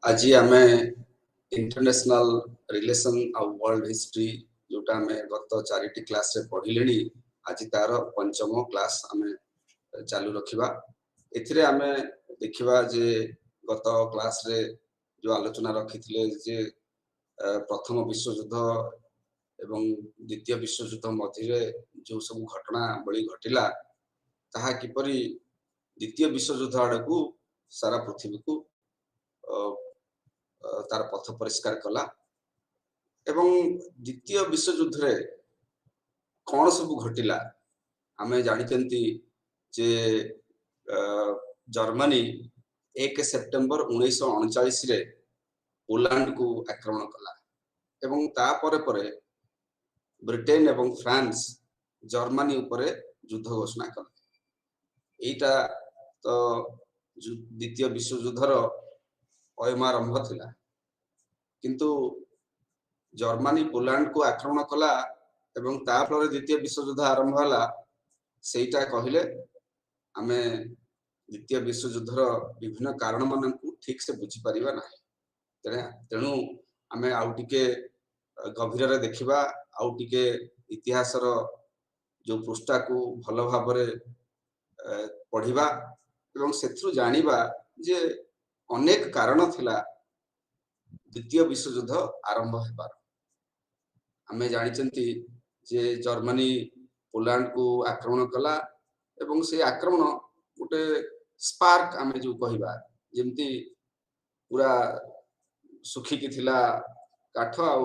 आज आम international relation आ world history जोटा आम गत 4टी क्लास रे पढ़िले आज तार पंचम क्लास आम चालू रखा एथिरे आम देखिबा जे गत क्लास रे जो आलोचना रखी जे प्रथम विश्वयुद्ध एवं द्वितीय विश्वयुद्ध मध्य जो सब घटना बड़ी घटिला ताहा किपरि द्वितीय विश्वयुद्ध आड़कू सारा पृथ्वी को तार पथ परिष्कार कला एवं द्वितीय विश्वयुद्ध रे कौन सब घटिला आमे जानिचंती जे जर्मनी 1 सेप्टेम्बर 1939 रे पोलैंड को आक्रमण कला एवं ता परे परे ब्रिटेन एवं फ्रांस जर्मनी उपरे युद्ध घोषणा कला। एटा तो द्वितीय विश्वयुद्धर अयमारंभ थिला किंतु जर्मनी पोलैंड को आक्रमण कला एवं ता फल द्वितीय विश्वयुद्ध आरंभ हला सेटा कहले आमे द्वितीय विश्वयुद्धर विभिन्न कारण मन को ठीक से बुझी परिबा नाही। तेणु आमे आउ टिके गभीर रे देखिबा आउ टिके इतिहासर जो पृष्ठा को भल भाबरे पढ़िबा एवं सेथु जानिबा जे अनेक कारण थिला द्वितीय विश्वयुद्ध आरंभ हेबार। आमे जानिचंती जे जर्मनी पोलैंड को आक्रमण कला एवं से आक्रमण गोटे स्पार्क आमे जो कहिबा जेमती पूरा सुखी की थिला काठ आउ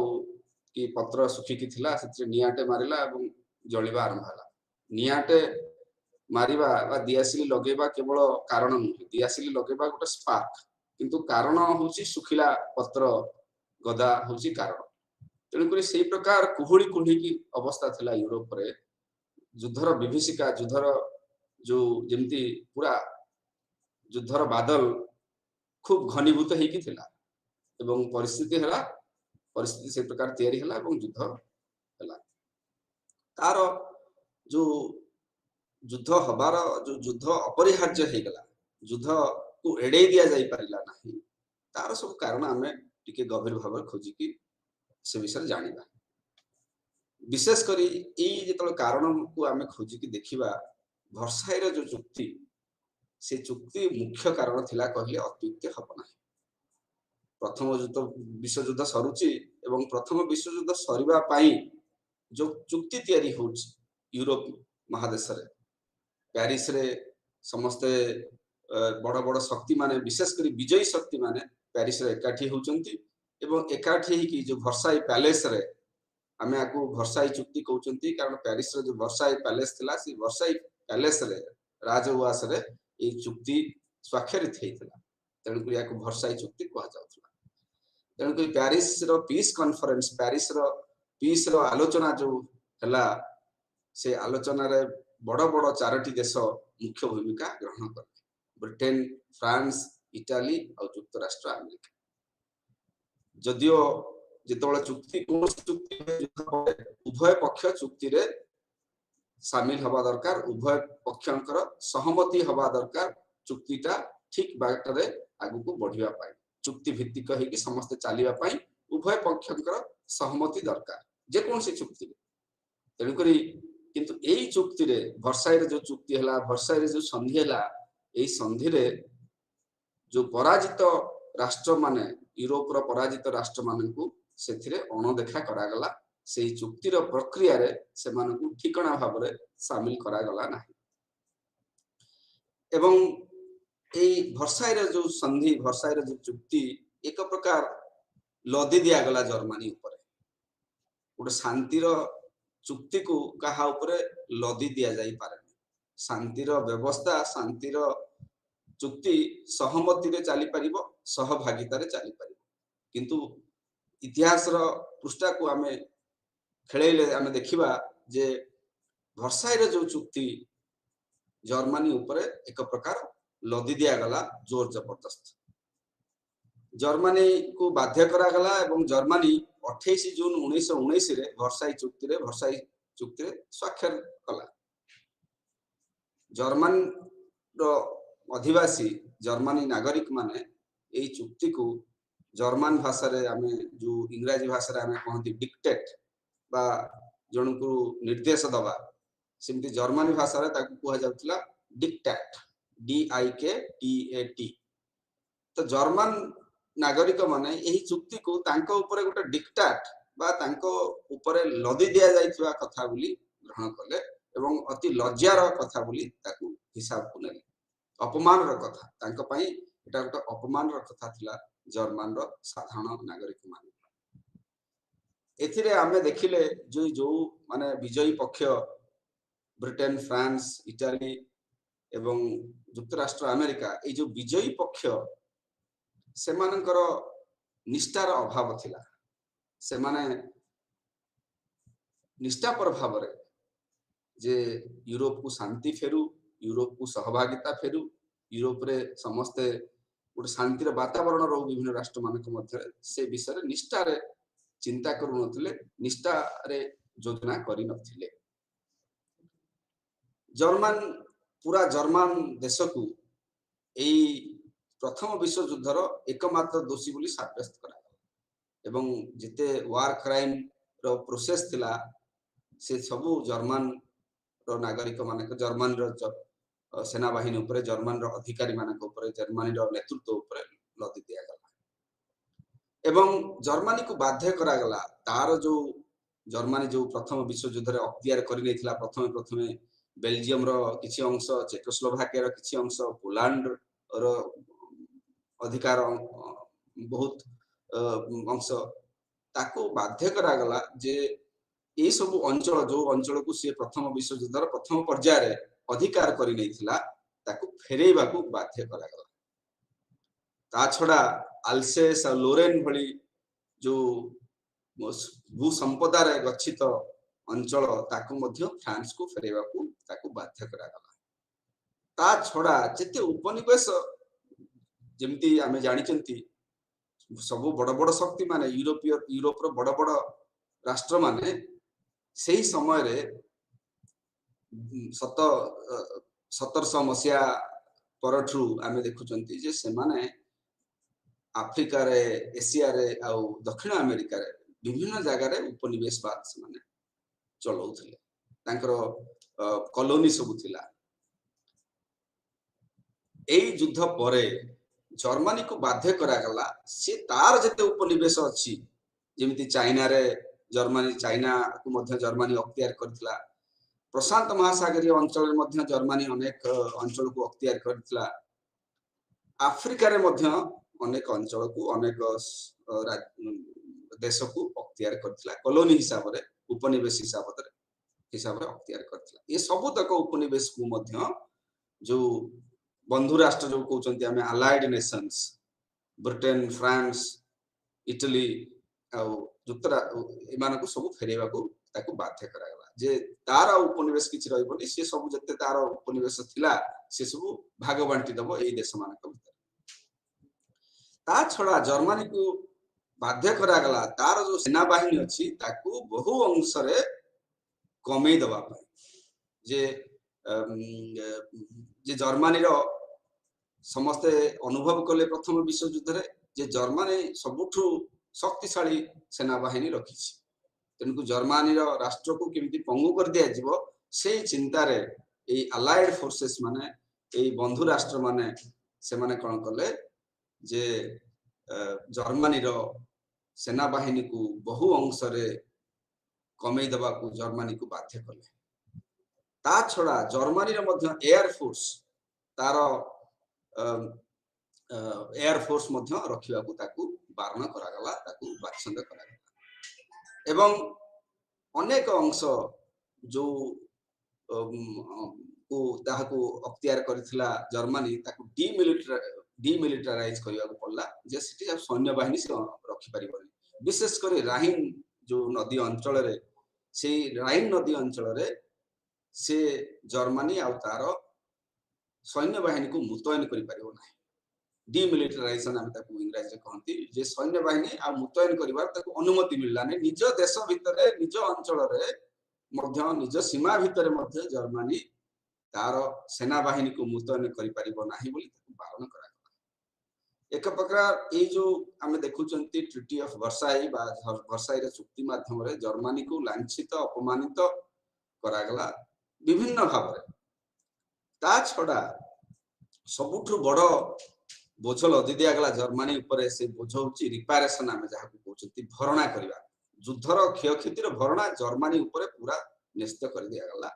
कि पत्र सुखी की थिला से नियाटे मारिला एवं जलिबा आरंभ हला। नियाटे मारिबा बा दियासिली लगेबा केवल कारण नुहे, दियासिली लगेबा गोटे स्पार्क किंतु कारण होची सुखिला पत्र गदा होची कारण। तेणुकरी से प्रकार कुहुड़ी कुहुड़ी की अवस्था थिला यूरोप रे युद्धर विभीषिका युद्धर जो जेमती पूरा युद्धर बादल खूब घनीभूत हेकी थिला एवं परिस्थिति से प्रकार तैयारी हला एवं युद्ध हला। तार जो युद्ध हबार जो युद्ध अपरिहार्य हे गला युद्ध को एडे दिया जाई परिला नाही तार सब कारण आमे टिके गभीर भाव खोजी की से विषय जानिबा। विशेष करी ए जेतल कारण को आमे खोजी की देखिबा वर्साईर जो चुक्ति से चुक्ति मुख्य कारण थिला कहले अत्युक्ति हब नाही। प्रथम विश्वयुद्ध सरुची एवं प्रथम विश्वयुद्ध सरीबा पाई जो चुक्ति तैयारी होची यूरोप महादेश रे पेरिस रे समस्ते बड़ बड़ शक्ति माने विशेष करी विजयी शक्ति माने पेरिस रे एकाठी होचंती एवं एकाठी ही जो वर्साई पैलेस रे आमे आकु वर्साई चुक्ति कहउचंती कारण पेरिस रे जो वर्साई पैलेस थिला से वर्साई पैलेस रे राजउवास रे ए चुक्ति स्वाक्षरित हेतिला तेणु करी आकु वर्साई चुक्ति कहा जाउथला। तेणु करी पेरिस रो पीस कॉन्फ्रेंस पेरिस रो पीस रो आलोचना जो हला से आलोचना रे बड़ बड़ 4टी देश मुख्य भूमिका ग्रहण करले ब्रिटेन फ्रांस इटाली और युक्तराष्ट्र अमेरिका। जदियो जेतोले चुक्ति कोन चुक्ति उभय पक्ष चुक्ति रे शामिल हवा दरकार उभय पक्षंकर सहमति हवा दरकार चुक्तिटा ठीक बाटरे आगु को बढ़िया पाई चुक्ति भित्तिक हे कि समस्त चालिबा पाई उभय पक्षंकर सहमति दरकार जे कोन से चुक्ति तेणु करी किंतु एई चुक्ति रे वर्साई रे जो चुक्ति हला वर्साई रे जो संधि हला एई संधि रे जो पराजित राष्ट्र माने यूरोप रो पराजित राष्ट्र माने को सेथिरे अणदेखा करा गला सेई चुक्ति रो प्रक्रिया रे से माने को ठिकणा भाव रे शामिल करा गला नाही एवं एई वर्साई रे जो संधि वर्साई रे जो चुक्ति एक प्रकार लदी दिया गला जर्मनी ऊपर गोटे शांति रो चुक्ति को कहा ऊपर लदी दिया जाई पारे शांति रो व्यवस्था शांति रो चुक्ति सहमति रे चली परिबो सहभागिता रे चली परिबो किंतु इतिहास रो पृष्ठा को आमे खेलेले आमे देखिबा जे वर्साई रे जो चुक्ति जर्मनी ऊपर एक प्रकार लदी दिया गला जोर जबरदस्त जर्मनी को बाध्य करा गला एवं जर्मनी 28 जून 1919 रे वर्साई चुक्ति रे स्वाक्षर कला। जर्मन रो अधिवासी जर्मनी नागरिक माने एई चुक्ति को जर्मन भाषा रे आमे जो इंग्रजी भाषा रे आमे कहंती डिक्टेट बा जनकु निर्देश दबा सेमती जर्मन भाषा रे ताकू कुहा जाउतला डिक्टेट DIKTAT तो जर्मन नागरिक माने यही चुक्ति को तांको ऊपर गोटे डिक्टाट बा तांको ऊपर लदी दिया जाइथिबा कथा बोली ग्रहण कले एवं अति लज्जार कथा बोली ताकू हिसाब को नेले अपमान रो कथा तांको पई एटा गोटे अपमान रो कथा थिला जर्मन रो साधारण नागरिक माने एथिरे आमे देखिले जो जो माने विजयी पक्ष ब्रिटेन फ्रांस इटाली एवं युक्तराष्ट्र अमेरिका ए जो विजयी पक्ष से मानकर निष्ठार अभाव थिला से माने निष्ठापर भाव रे जे यूरोप को शांति फेरु यूरोप को सहभागिता फेरु यूरोप रे समस्त गोटे शांतिर वातावरण रो विभिन्न राष्ट्र मानक मध्य से विषय रे निष्ठा रे चिंता करू नथिले निष्ठा रे योजना करि नथिले जर्मन पूरा जर्मन देश को एई प्रथम विश्व युद्धर एकमात्र दोषी बोली साब्यस्त करा एवं जिते वार क्राइम रो प्रोसेस थिला से सबु जर्मन रो नागरिक मानक जर्मन रो सेना बाहिनी ऊपर जर्मन रो अधिकारी मानक ऊपर जर्मनी रो नेतृत्व ऊपर लदी दिया गला एवं जर्मनी को बाध्य करा गला तार जो जर्मनी जो प्रथम विश्व युद्ध रे अख्तियार करि नैथिला प्रथमे बेल्जियम रो किछि अंश चेकोस्लोवाकिया रो किछि अंश पोलैंड रो अधिकार बहुत अंश ताको बाध्य करा गला जे ए सब अंचल जो अंचल को से प्रथम विश्व युद्धर प्रथम पर्याय रे अधिकार करि नैथिला ताको फेरेइबा को बाध्य करा गला ता छडा अल्सेस और लोरेन भली जो भू संपदा रे गच्छित अंचल ताको मध्य फ्रांस को फेरेइबा को ताको बाध्य करा गला ता छडा जते उपनिवेश जेमती आमे जानिचंती सब बड़ बड़ शक्ति माने यूरोप रो बड़ बड़ राष्ट्र माने सही समय रे 1700 मसिया परठू आमे देखुचंती जे से माने अफ्रीका रे एशिया रे आ दक्षिण अमेरिका रे विभिन्न जगह रे उपनिवेशवाद से माने चलौथिले तांकर कॉलोनी सब थिला एई युद्ध परे जर्मनी को बाध्य करा गला से तार जते उपनिवेश अछि जेमिति चाइना रे जर्मनी चाइना को मध्य जर्मनी अख्तियार करथिला प्रशांत महासागरीय अंचल मध्य जर्मनी अनेक अंचल को अख्तियार करथिला अफ्रीका रे मध्य अनेक अंचल को अनेक देश को अख्तियार करथिला कॉलोनी हिसाब रे उपनिवेश हिसाब रे अख्तियार करथिला ये सब तक उपनिवेश को मध्य जो बंधु राष्ट्र जो कहउचंती हमें allied nations Britain France Italy आ युक्तरा एमान को सब फेरेबा को ताको बाध्य करा गला जे तार उपनिवेश किछि रहइबनी से सब जते तार उपनिवेश थिला से सब भाग बांटी दबो एई देश मानक भीतर ता छडा जर्मनी को बाध्य करा गला तार जो सेना बाहिनी अछि ताको बहु अंश रे कमे दबा पाई जे जर्मनी रो समस्ते अनुभव कले प्रथम विश्व युद्ध रे जे जर्मनी सबुठु शक्तिशाली सेना बाहिनी रखिछि तेनको जर्मनी रो राष्ट्र को केमिति पंगु कर दिया जिवो से चिंता रे ए अलाइड फोर्सेस माने ए बंधु राष्ट्र माने से माने कोन कले जे जर्मनी रो सेना बाहिनी को बहु अंश रे कमे दबा को जर्मनी को बाध्य कले ता छडा जर्मनी रो मध्य एयर फोर्स तारो एयर फोर्स मध्य रखिबा को ताकू बारण करा गला ताकू बाछंद करा गला एवं अनेक अंश जो को ताहाको अख्तियार करथिला जर्मनी ताकू डीमिलिटराइज करिया को पड़ला जे सिटी सैन्य बाहिनी से रखि परिबनी विशेष कर राइन जो नदी अंचल रे से राइन नदी अंचल रे से जर्मनी आ तार सैन्य बाहिनी को मुतयन करि परिबो नाही डीमिलिटराइजेशन हम ताकू इंग्रजी रे कहंती जे सैन्य बाहिनी आ मुतयन करिवार ताकू अनुमति मिलला नै निज देश भितरे निज अंचल रे मध्य निज सीमा भितरे मध्य जर्मनी तार सेना बाहिनी को मुतयन करि परिबो नाही बोली ताकू बारण करा एक प्रकार ये जो आम देखुं ट्रिटी ऑफ वर्साई वर्साई चुक्ति माध्यम जर्मनी को लांछित अपमानित करागला विभिन्न भाव ता छड़ा सबुठ बड़ बोझ लदी दिगला जर्मनी उपरे से बोझ होची रिपेरेशन आम जहाँ कहते भरणा करवा युद्धर क्षयक्षतिर भरणा जर्मनी उपरे पूरा न्यस्त कर दिगला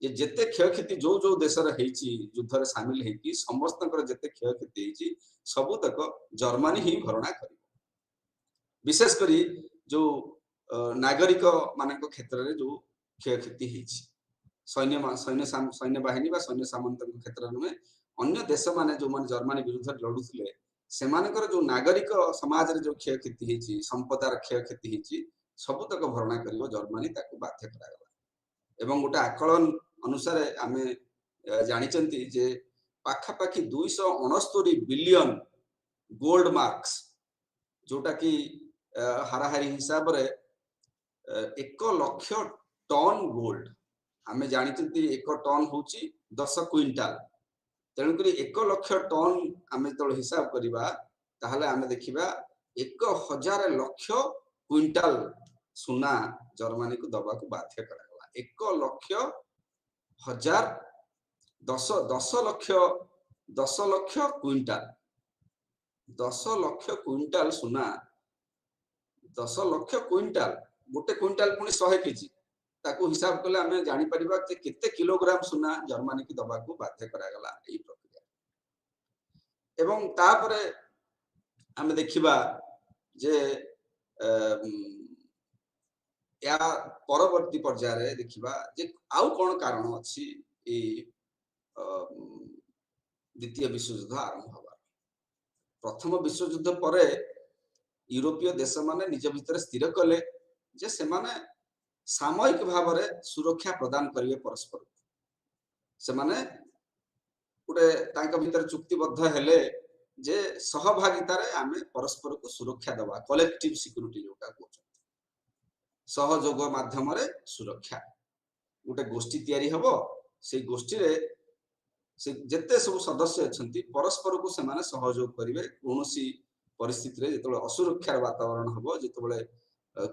जे जेते क्षयक्षति जो जो देश युद्ध रे सामिल है समस्त जेते क्षयक्षति सबू तक जर्मनी ही भरणा कर विशेष करी जो नागरिक मान क्षेत्र में जो क्षयक्षति सैन्य सैन्य सैन्य बाहिनी बा सैन्य सामंत क्षेत्र में अन्य देश माने जो मान जर्मनी विरुद्ध लड़ुले से जो नागरिक समाज रे जो क्षयक्षति संपदार क्षयक्षति सबू तक भरणा कर जर्मनी बाध्य करागला एवं गोटे आकलन अनुसार आम जानी जे पाखापाखि 269 बिलियन गोल्ड मार्क्स जोटा कि हाराहारी हिसाब रे 1 लाख टन गोल्ड आम जानी 1 टन हूँ 10 क्विंटाल तेणुक 1 लाख टन आम जो हिसाब करवा ताहले आम देखा 1000 लाख क्विंटाल सुना जर्मनी को दबा को बाध्य करा 1 लाख 1000 10 लाख क्विंटाल 10 लाख क्विंटाल सुना 10 लाख क्विंटाल गोटे क्विंटाल पुणी 100 केजी ताकू हिसाब कले आम जानी परिबा जे केते किलोग्राम सुना जर्मनी की दबा को बाध्य करागला एई प्रक्रिया एवं तापरे आम देखिबा जे या परवर्ती पर्याय देखिबा जे आउ कोन कारण अछि ए द्वितीय विश्वयुद्ध आरंभ हवा प्रथम विश्वयुद्ध परे यूरोपीय देश माने निज भितर स्थिर कले जे से माने सामयिक भाव में सुरक्षा प्रदान करेंगे परस्पर से माने गोटे तांका भीतर चुक्तिबद्ध हेले जे सहभागितार आम परस्पर को सुरक्षा दबा कलेक्टिव सिक्यूरिटी जोटा कहते सहयोग माध्यम सुरक्षा गोटे गोष्ठी तैयारी हबो से गोष्ठी रे से जेते सब सदस्य अछंती परस्पर को से माने सहयोग करिवे कोनोसी परिस्थिति रे जेतबे असुरक्षार वातावरण हबो जेतबे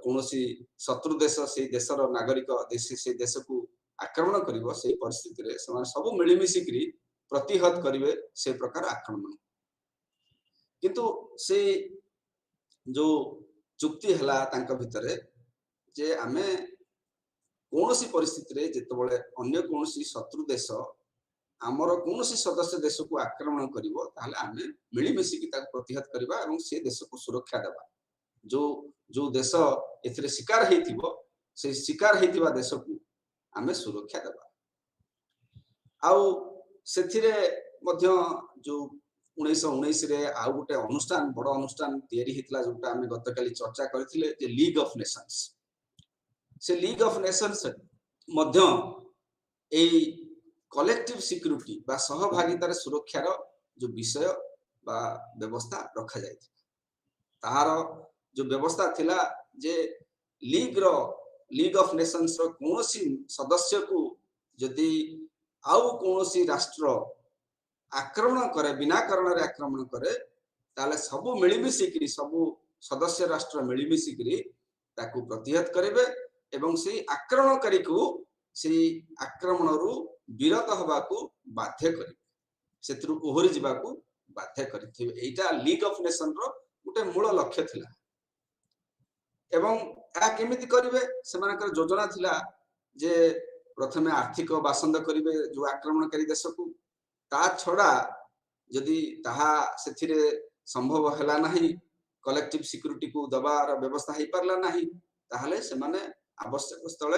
कोनोसी शत्रु देश से देशर नागरिक देश से देश को आक्रमण करिवो से परिस्थिति रे से माने सब मिलिमिशि करी प्रतिहत करिवे से प्रकार आक्रमण किंतु से जो चुक्ति हला तांका भितरे जे आमे कोनोसी परिस्थिति रे जेतबे अन्य कोनोसी शत्रु देश आमर कोनोसी सदस्य देश को आक्रमण करिवो ताहले आमे मिलिमिशि की ताक प्रतिहत करबा एवं से देश को सुरक्षा देबा जो जो देश एथिरे शिकार हेतिबो से शिकार हेतिबा देश को आमे सुरक्षा देबा आउ सेथिरे मध्य जो 1919 रे आउ गोटे अनुष्ठान बड़ अनुष्ठान तयारी हेतला जोटा आमे गतकाली चर्चा करथिले जे लीग ऑफ नेशंस से league of Nations Madhya a collective security बा सहभागितार सुरक्षार जो विषय बा व्यवस्था रखा जाय ताहार जो व्यवस्था थिला जे लीग ऑफ नेशंस रो कोनोसी सदस्य को जदि आउ कोनोसी राष्ट्र आक्रमण करे बिना कारण रे आक्रमण करे ताले सब मिलिमिशि सब सदस्य राष्ट्र मिलिमिशि ताकू प्रतिहत करेबे एवं से आक्रमणकारी को से आक्रमण रु विरत हवा को बाध्य करेबे सेतरु ओहरी जिबा को बाध्य करिथिबे एटा लीग ऑफ नेशन रो गोटे मूल लक्ष्य थिला एवं आ केमिति करिवे सेमानकर योजना थिला जे प्रथमे आर्थिक बासंद करिवे जो आक्रमणकारी देश को ता छड़ा यदि ताहा सेथिरे संभव हला नहीं कलेक्टिव सिक्यूरिटी को दबार व्यवस्था ही परला नहीं ताहले से माने आवश्यक स्थले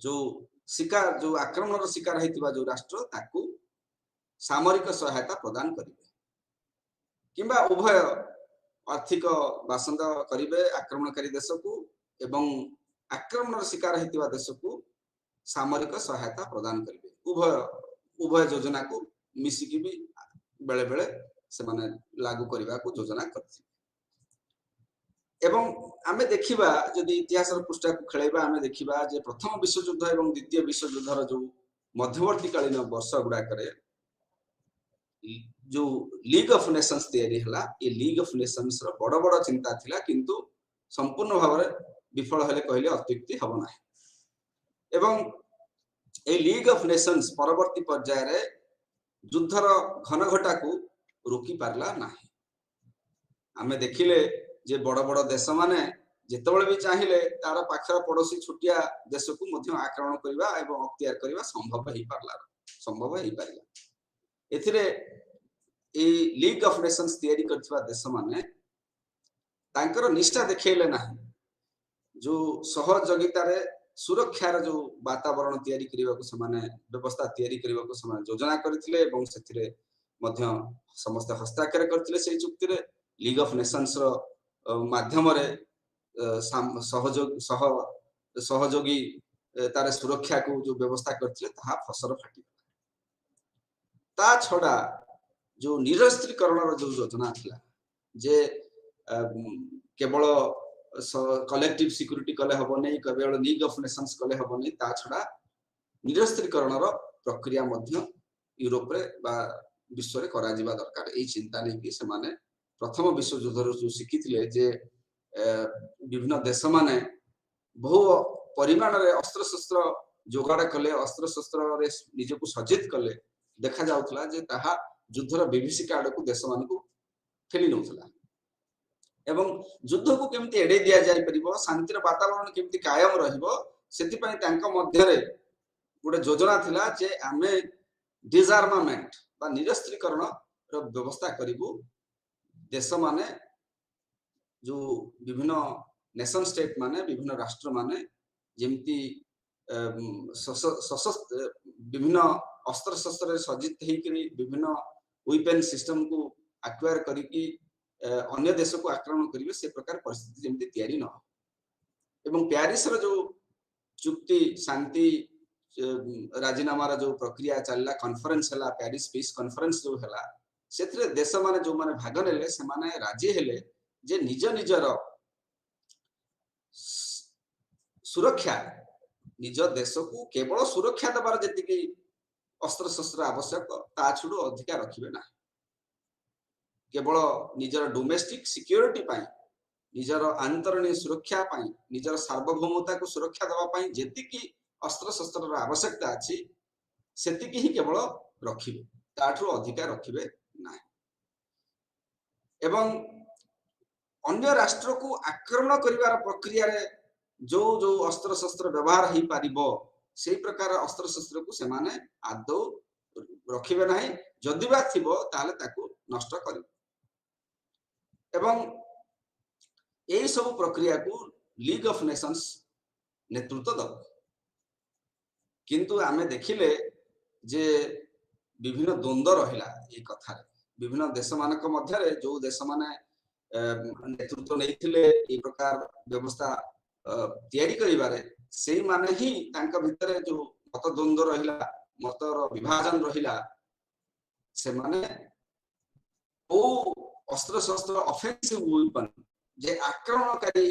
जो शिकार जो आक्रमण शिकार हेतिबा जो राष्ट्र ताकू सामरिक सहायता प्रदान करिवे किंबा उभय आर्थिक बासंद करिवे आक्रमणकारी देश को एवं आक्रमण शिकार हेतिबा देश को सामरिक सहायता प्रदान करिवे उभय योजना को मिसिकी भी बेले बेले से माने लागू करबा को योजना करथि एवं आमे देखिबा जदि इतिहास पृष्ठा को खेलैबा आमे देखिबा जे प्रथम विश्व युद्ध एवं द्वितीय विश्व युद्धर जो मध्यवर्ती कालीन वर्ष गुडा करे जो लीग ऑफ नेशंस तैयारी हला ये लीग ऑफ नेशंस रो बड़ बड़ चिंता थिला किंतु संपूर्ण भाव में विफल हेले कहले अत्युक्ति हब ना एवं ए लीग ऑफ नेशंस परवर्ती पर्याय रे युद्धर घनघटा को रोकी पारला ना आमे देखिले जे बड़ बड़ देश माने जेतबेले भी चाहिए तार पाखर पड़ोसी छुटिया देश को मध्य आक्रमण करबा एवं अख्तियार करबा संभव हेई पारला एथिरे ए लीग ऑफ नेशंस तैयारी करथिबा देश माने तांकर निष्ठा देखेले ना जो सहयोगिता रे सुरक्षा रे जो वातावरण तैयारी करबा को समाने व्यवस्था तैयारी करबा को समान योजना करथिले एवं सेथिरे मध्य समस्त हस्ताक्षर करथिले से चुक्ति रे लीग ऑफ नेशंस रो माध्यम रे सहयोगी तार सुरक्षा को जो व्यवस्था करथिले ताहा फसर फाटी ता छडा जो निरस्त्रीकरण रो जो योजना थिला जे केवल कलेक्टिव सिक्युरिटी कले हबो नै केवल लीग ऑफ नेशंस कले हबो नै ता छडा निरस्त्रीकरण रो प्रक्रिया मध्य यूरोप रे बा विश्व रे करा जिबा दरकार ए चिंता नै कि से माने प्रथम विश्व युद्ध रो जो सिखिथिले जे विभिन्न देश माने बहु परिमाण रे अस्त्र शस्त्र जोगाड़ कले अस्त्र शस्त्र रे निज को सज्जित कले देखा जाउथला जे ताहा युद्धर विभीषिका आड़ को देश मान को ठेली नउथला एवं युद्ध को केमती एडे दिया जाय परिबो शांतिर वातावरण केमती कायम रहिबो सेति पय तांका मध्य रे गोटे योजना थिला जे आमे डिसआर्मामेंट बा निरस्त्रीकरण रो व्यवस्था करिबो देश माने जो विभिन्न नेशन स्टेट माने विभिन्न राष्ट्र माने जेमती विभिन्न अस्त्र शस्त्र सज्जित हेकरी विभिन्न वेपन सिस्टम को एक्वायर करिकी अन्य देश को आक्रमण करिवे से प्रकार परिस्थिति जेमती तैयारी न हो एवं पेरिस रो जो चुक्ति शांति राजीनामा रो जो प्रक्रिया चलला कॉन्फ्रेंस हला पेरिस पीस कॉन्फ्रेंस जो हला सेथरे देश माने जो माने भाग नेले से माने राजी हेले जे निज निजर सुरक्षा निज देश को केवल सुरक्षा दबार जति अस्त्र शस्त्र आवश्यक ता छुडू अधिका रखिबे ना केवल निजर डोमेस्टिक सिक्योरिटी पाई निजर आंतरणीय सुरक्षा पाई निजर सार्वभौमता को सुरक्षा दबा पाई जति अस्त्र शस्त्र आवश्यकता अछि सेति ही केवल रखिबे ताठू अधिका रखिबे ना एवं अन्य राष्ट्र को आक्रमण करिवार प्रक्रिया रे जो जो अस्त्र शस्त्र व्यवहार ही पारिबो सेही प्रकार अस्त्र शस्त्र को सेमाने आदौ रखिबे नाही जदि बा थिबो ताले ताकू नष्ट करिबो एवं एही सब प्रक्रिया को लीग ऑफ नेशंस नेतृत्व दब किंतु आमे देखिले जे विभिन्न द्वंद्व रहिला ए कथा विभिन्न देश मानक मध्य रे जो देश माने नेतृत्व नहीं ये प्रकार व्यवस्था तैयारी करिबारे सेही माने ही तांका भितरे जो मत द्वंद्व रहिला मतर विभाजन रहिला से माने ओ अस्त्र शस्त्र ऑफेंसिव वेपन जे आक्रमणकारी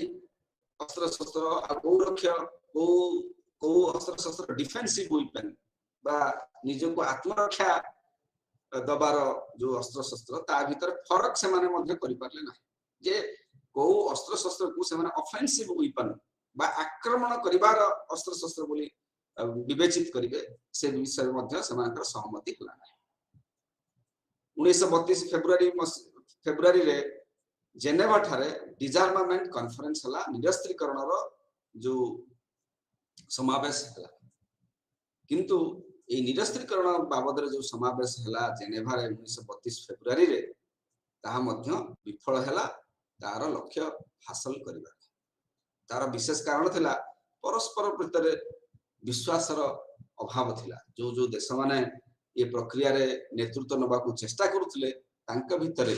अस्त्र शस्त्र आ को रक्षा को अस्त्र शस्त्र डिफेंसिव वेपन बा निज को आत्मरक्षा दबार जो अस्त्र शस्त्र ता भीतर फरक से माने मध्य करि पारले ना जे को अस्त्र शस्त्र को से माने ऑफेंसिव वेपन बा आक्रमण करिवार अस्त्र शस्त्र बोली विवेचित करिवे से विषय मध्य समानकर सहमति होला ना 1932 फेब्रुआरी रे जेनेवा ठारे डिसआर्मामेंट कॉन्फ्रेंस हला निरस्त्रीकरण रो जो समावेश हला किंतु ए निरस्त्रीकरण बाबद रे जो समावेश हला जेनेवा रे 1932 फेब्रुआरी रे ताहा मध्य विफल हला तार लक्ष्य हासिल करबा तार विशेष कारण थिला परस्पर प्रति विश्वास रो अभाव थिला जो जो देश माने ये प्रक्रिया रे नेतृत्व नबा को चेष्टा करूथिले तांका भितरे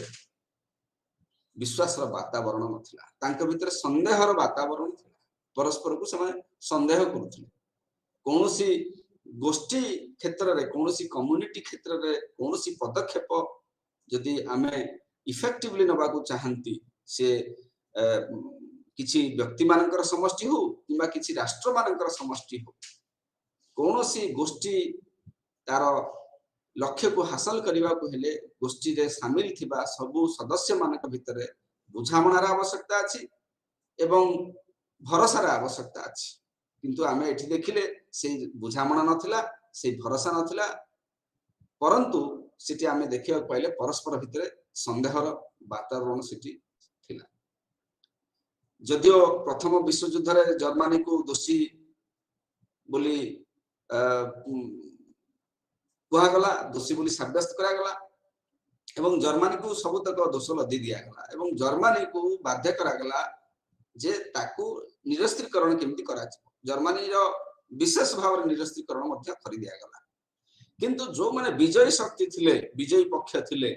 विश्वास रो वातावरण नथिला तांका भितरे संदेह रो वातावरण थिला परस्पर को समय संदेह करूथिले कोनोसी गोष्ठी क्षेत्र रे कोनोसी कम्युनिटी क्षेत्र रे कोनोसी पदक्षेप जदि आमे इफेक्टिवली नबा को चाहंती से किछि व्यक्ति मानकर समष्टि हो किबा किछि राष्ट्र मानकर समष्टि हो कोनोसी गोष्ठी तार लक्ष्य को हासिल करने को हेले गोष्ठी रे शामिल थिबा सबु सदस्य मानक भितरे बुझामणार आवश्यकता अछि एवं भरोसार आवश्यकता अछि किंतु आमे एठी देखिले से बुझामणा नथिला से भरोसा नथिला परंतु सिटी आमे देखिया पाइले परस्पर भितरे संदेहर वातावरण सिटी थिला जदियो प्रथम विश्व युद्ध रे जर्मनी को दोषी बोली कुहा गला दोषी बोली साब्यस्त करा गला एवं जर्मनी को सबतक दोष लदी दिया गला एवं जर्मनी को बाध्य करा गला जे ताकू निरस्त्रीकरण केमती करा जर्मनी रो विशेष भाव निरस्त्रीकरण मध्य करि दिया गला किंतु जो माने विजयी शक्ति थिले विजयी पक्ष थिले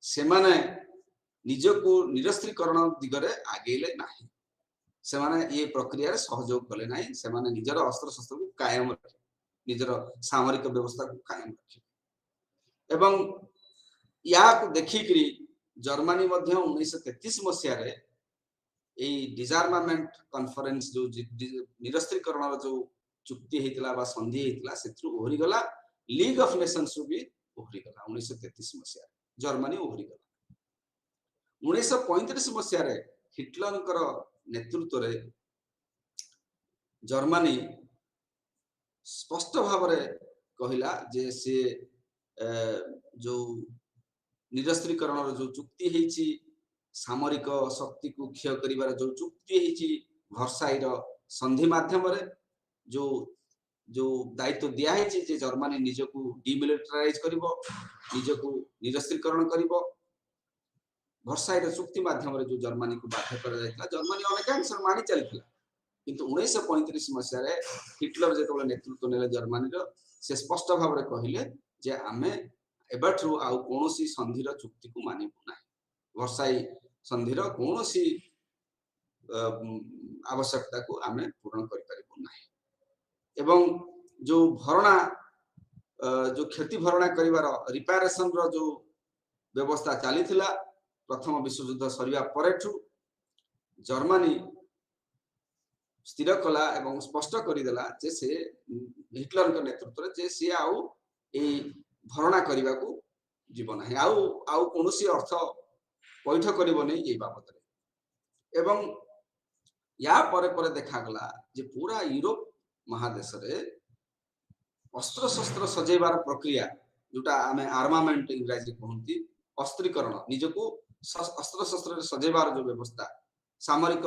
से माने निजको निरस्त्रीकरण दिगरे आगेले नाही से माने ये प्रक्रिया रे सहयोग कले नाही से माने निजर अस्त्र शस्त्र को कायम रखे निजर सामरिक व्यवस्था को कायम रखे एवं या को देखि करी जर्मनी मध्य 1933 मसिया रे ए डिसआर्मामेंट कॉन्फ्रेंस जो निरस्त्रीकरण जो चुक्ति हेतला बा संधि हेतला सेत्रु ओहरी गला लीग ऑफ नेशंस भी ओहरी गला 1933 मसिया जर्मनी ओहरी गला 1935 मसिया रे हिटलर कर नेतृत्व रे जर्मनी स्पष्ट भाव रे कहिला जे से जो निरस्त्रीकरण जो चुक्ति हेची सामरिक शक्ति को क्षय करिवार जो चुक्ति हेची वर्साई रो संधि माध्यम रे जो जो दायित्व दिया हेची जे जर्मनी निजको डिमिलिटराइज करिवो निजको निरस्त्रीकरण करिवो वर्साई रो चुक्ति माध्यम रे जो जर्मनी को बाध्य करा जायतला जर्मनी अनेकांश मानि चलथिला किंतु 1935 मसिया रे हिटलर जेतबे नेतृत्व नेले जर्मनी रो से स्पष्ट भाव रे कहिले जे आमे एबाठू आउ कोनोसी संधिर चुक्ति को मानिबु नाही वर्साई संधिर कोनोसी आवश्यकता को आमे पूर्ण करि परिबु नाही एवं जो भरणा जो क्षति भरणा करिवार रिपेयरेशन रो जो व्यवस्था चाली थिला प्रथम विश्व युद्ध सरिया परेठू जर्मनी स्थिर कला एवं स्पष्ट करिदेला जे से हिटलर के नेतृत्व रे जे से आउ ए भरणा करिवा को जीवन है आउ कोनोसी अर्थ पैठ करिवो नै ए बाबत रे एवं या परे परे देखा गला जे पूरा यूरोप महादेश रे अस्त्र शस्त्र सजेबार प्रक्रिया जोटा आमे आर्मामेंट इंग्रजी कहंती अस्त्रीकरण निजको अस्त्र शस्त्र सजेबार जो व्यवस्था सामरिक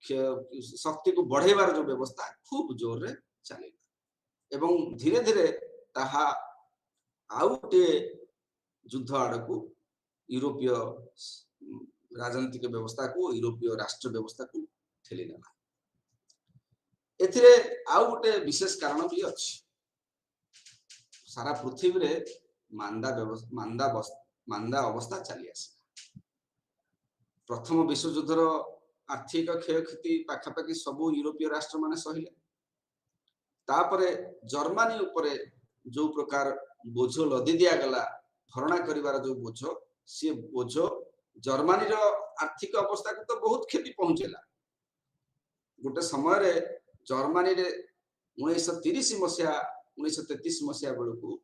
शक्ति को बढ़ेबार जो व्यवस्था खूब जोर रे चलेला एवं धीरे धीरे ताहा आउटे युद्ध आड़कू यूरोपीय राजनीतिक व्यवस्था को यूरोपीय राष्ट्र व्यवस्था को ठेली नेला एथिरे आउ गोटे विशेष कारण भी अछि सारा पृथ्वी रे मांदा अवस्था चली आसी प्रथम विश्व युद्ध रो आर्थिक क्षयक्षति पाखापाखि सबु यूरोपीय राष्ट्र माने सहिले तापरे जर्मनी उपरे जो प्रकार बोझ लदी दिया गला भरणा करिवार जो बोझ से बोझ जर्मनी रो आर्थिक अवस्था को तो बहुत क्षति पहुंचेला गोटे समय रे जर्मनी रे 1930 मसिया 1933 मसिया बेलू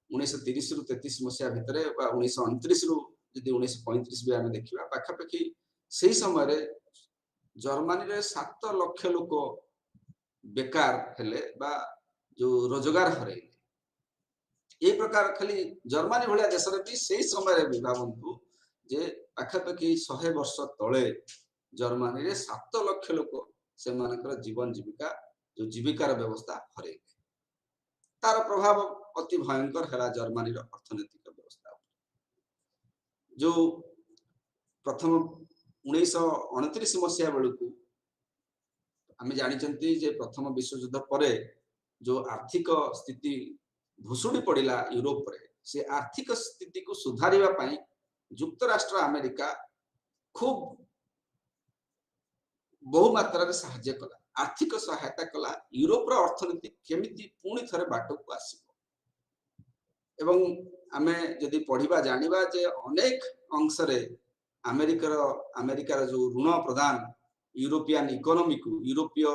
1930 रु 33 मसिया भितरे 1929 रु यदि 1935 भी आमे देखिबा पाखापाखि सही समय रे जर्मनी रे 7 लाख लोक बेकार हेले बा जो रोजगार हरे ए प्रकार खाली जर्मनी भलिया देश रे भी सही समय रे भावंतु जे पाखापाखि 100 वर्ष तळे जर्मनी रे 7 लाख लोक से मानकर जीवन जीविका जो जीविकार व्यवस्था हरे तार प्रभाव अति भयंकर हेला जर्मनी रो अर्थनैतिक व्यवस्था जो प्रथम 1929 मसिया बेलू आमे जानिचंती जे प्रथम विश्व युद्ध परे जो आर्थिक स्थिति भुसुड़ी पड़िला यूरोप रे से आर्थिक स्थिति को सुधारिबा पई युक्त राष्ट्र अमेरिका खूब बहु मात्रा रे सहायता कला आर्थिक सहायता कला यूरोप रो अर्थनीति केमिति पुणी थरे बाटो को आसीबो एवं आमे जदि पढ़िबा जानिबा जे अनेक अंश रे अमेरिकार जो ऋण प्रदान यूरोपियन इकोनॉमी को यूरोपीय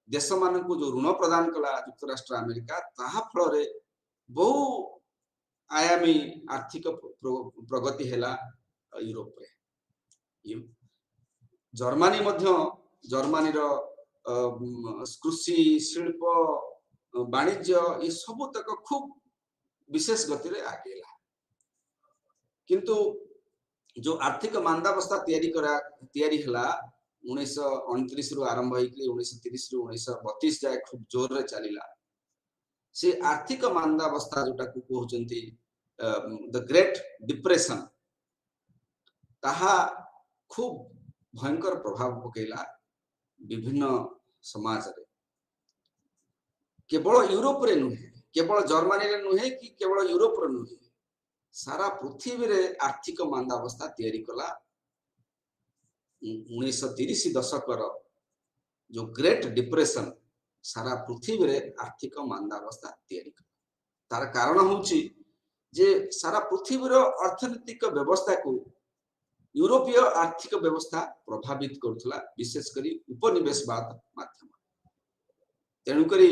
देश मान को जो ऋण प्रदान कला युक्त राष्ट्र अमेरिका ताहा फल रे बहु आयामी आर्थिक प्रगति है यूरोप रे जर्मनी जर्मनी कृषि शिल्प वाणिज्य ये सब तक खूब विशेष गति रे आगेला किंतु जो आर्थिक मांदावस्था तैयारी हला 1929 रु आरंभ होइकि 1930 रु 1932 जाए खूब जोर रे चलीला से आर्थिक मांदावस्था जोटा को कहउचंती द ग्रेट डिप्रेशन ताहा खूब भयंकर प्रभाव पकेला विभिन्न समाज रे केवल यूरोप रे नुहे केवल जर्मनी रे नुहे कि केवल यूरोप रे नुहे सारा पृथ्वी रे आर्थिक मांदावस्था तैयारी कला 1930 दशक जो ग्रेट डिप्रेशन सारा पृथ्वी रे आर्थिक मांदावस्था तैयारी कला तार कारण होउची जे सारा पृथ्वी रो अर्थनैतिक व्यवस्था को यूरोपीय आर्थिक व्यवस्था प्रभावित करथला विशेष करी उपनिवेशवाद माध्यम तेणु करी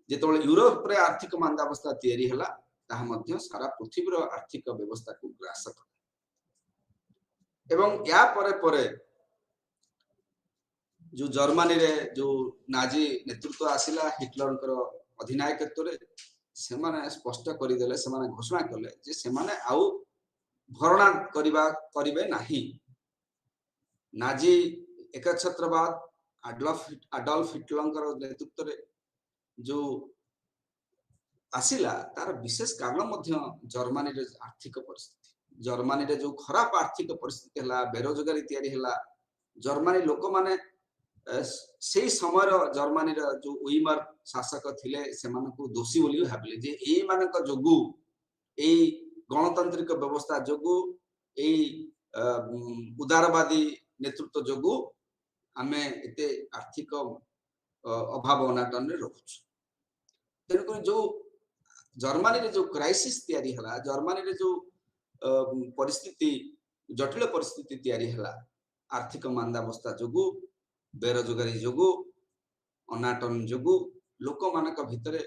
जेतोले यूरोप रे आर्थिक मांदावस्था तैयारी हला ताहा मध्य सारा पृथ्वी रो आर्थिक व्यवस्था को ग्रास कर एवं या परे परे जो जर्मनी रे जो नाजी नेतृत्व आसिला हिटलर कर अधिनायकत्व रे से माने स्पष्ट करि देले से माने घोषणा करले जे से माने आउ भरणा करिवे नाही नाजी एकछत्रवाद आडल्फ हिटलर नेतृत्व रे जो आसिला तार विशेष कारण मध्य जर्मनी रे आर्थिक परिस्थिति जर्मनी रे जो खराब आर्थिक परिस्थिति हला बेरोजगारी तैयारी हला जर्मनी लोक माने से समय जर्मनी रे जो उइमर शासक थिले से मानको दोषी बोली भाबिले जे एई मानक जोगु एई गणतांत्रिक व्यवस्था जोगु एई उदारवादी नेतृत्व जोगु आमे एते आर्थिक अभाव अनाटन रे रहउछ तेणुक जो जर्मनी रे जो क्राइसिस तैयारी हला जर्मनी रे जो परिस्थिति जटिल परिस्थिति तैयारी हला आर्थिक मांदावस्था जोगु बेरोजगारी जोगु अनाटन जोगु लोक मानक भितरे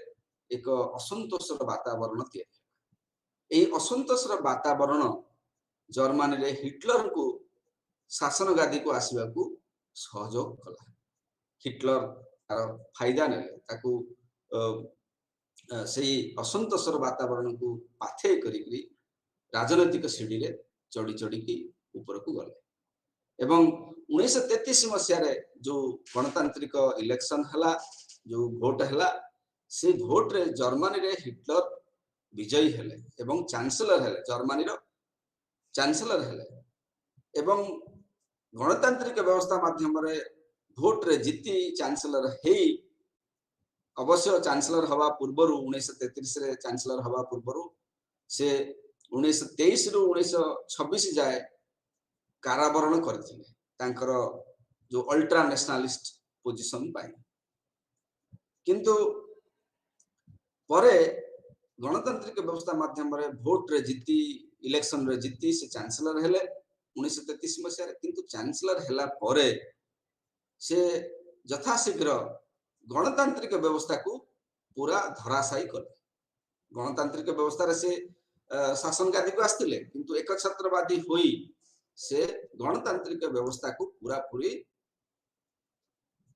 एक असंतोषर वातावरण तैयारी एई असंतोषर वातावरण जर्मनी रे हिटलर को शासन गादी को आसीबा को सहयोग कला हिटलर तार फायदा ने ताकू से असंतोषर वातावरण को पाथे करी राजनैतिक सीढ़ी रे चढ़ी चढ़ी की ऊपर को गले एवं 1933 मसिया रे जो गणतांत्रिक इलेक्शन हला जो भोट हला से भोट रे जर्मनी रे हिटलर विजयी हेले एवं चांसलर हेले जर्मनी रो चांसलर हेले एवं गणतांत्रिक व्यवस्था माध्यम रे भोट रे जीती चांसलर हेई अवश्य चांसलर हवा पूर्वर 1933 रे चांसलर हवा पूर्वर से 1923 रु 1926 जाए कारावरण करथिले तांकर जो अल्ट्रा नेशनलिस्ट पोजीशन पाई किंतु परे गणतांत्रिक व्यवस्था माध्यम रे भोट रे जीती इलेक्शन रे जीती से चांसलर हेले 1933 मसिया किंतु चांसलर हेला परे से यथाशीघ्र गणतांत्रिक व्यवस्था को पूरा धराशायी कर गणतांत्रिक व्यवस्था रे से शासन गादी को आस्तिले किंतु एकछत्रवादी होई से गणतांत्रिक व्यवस्था को पूरा पूरी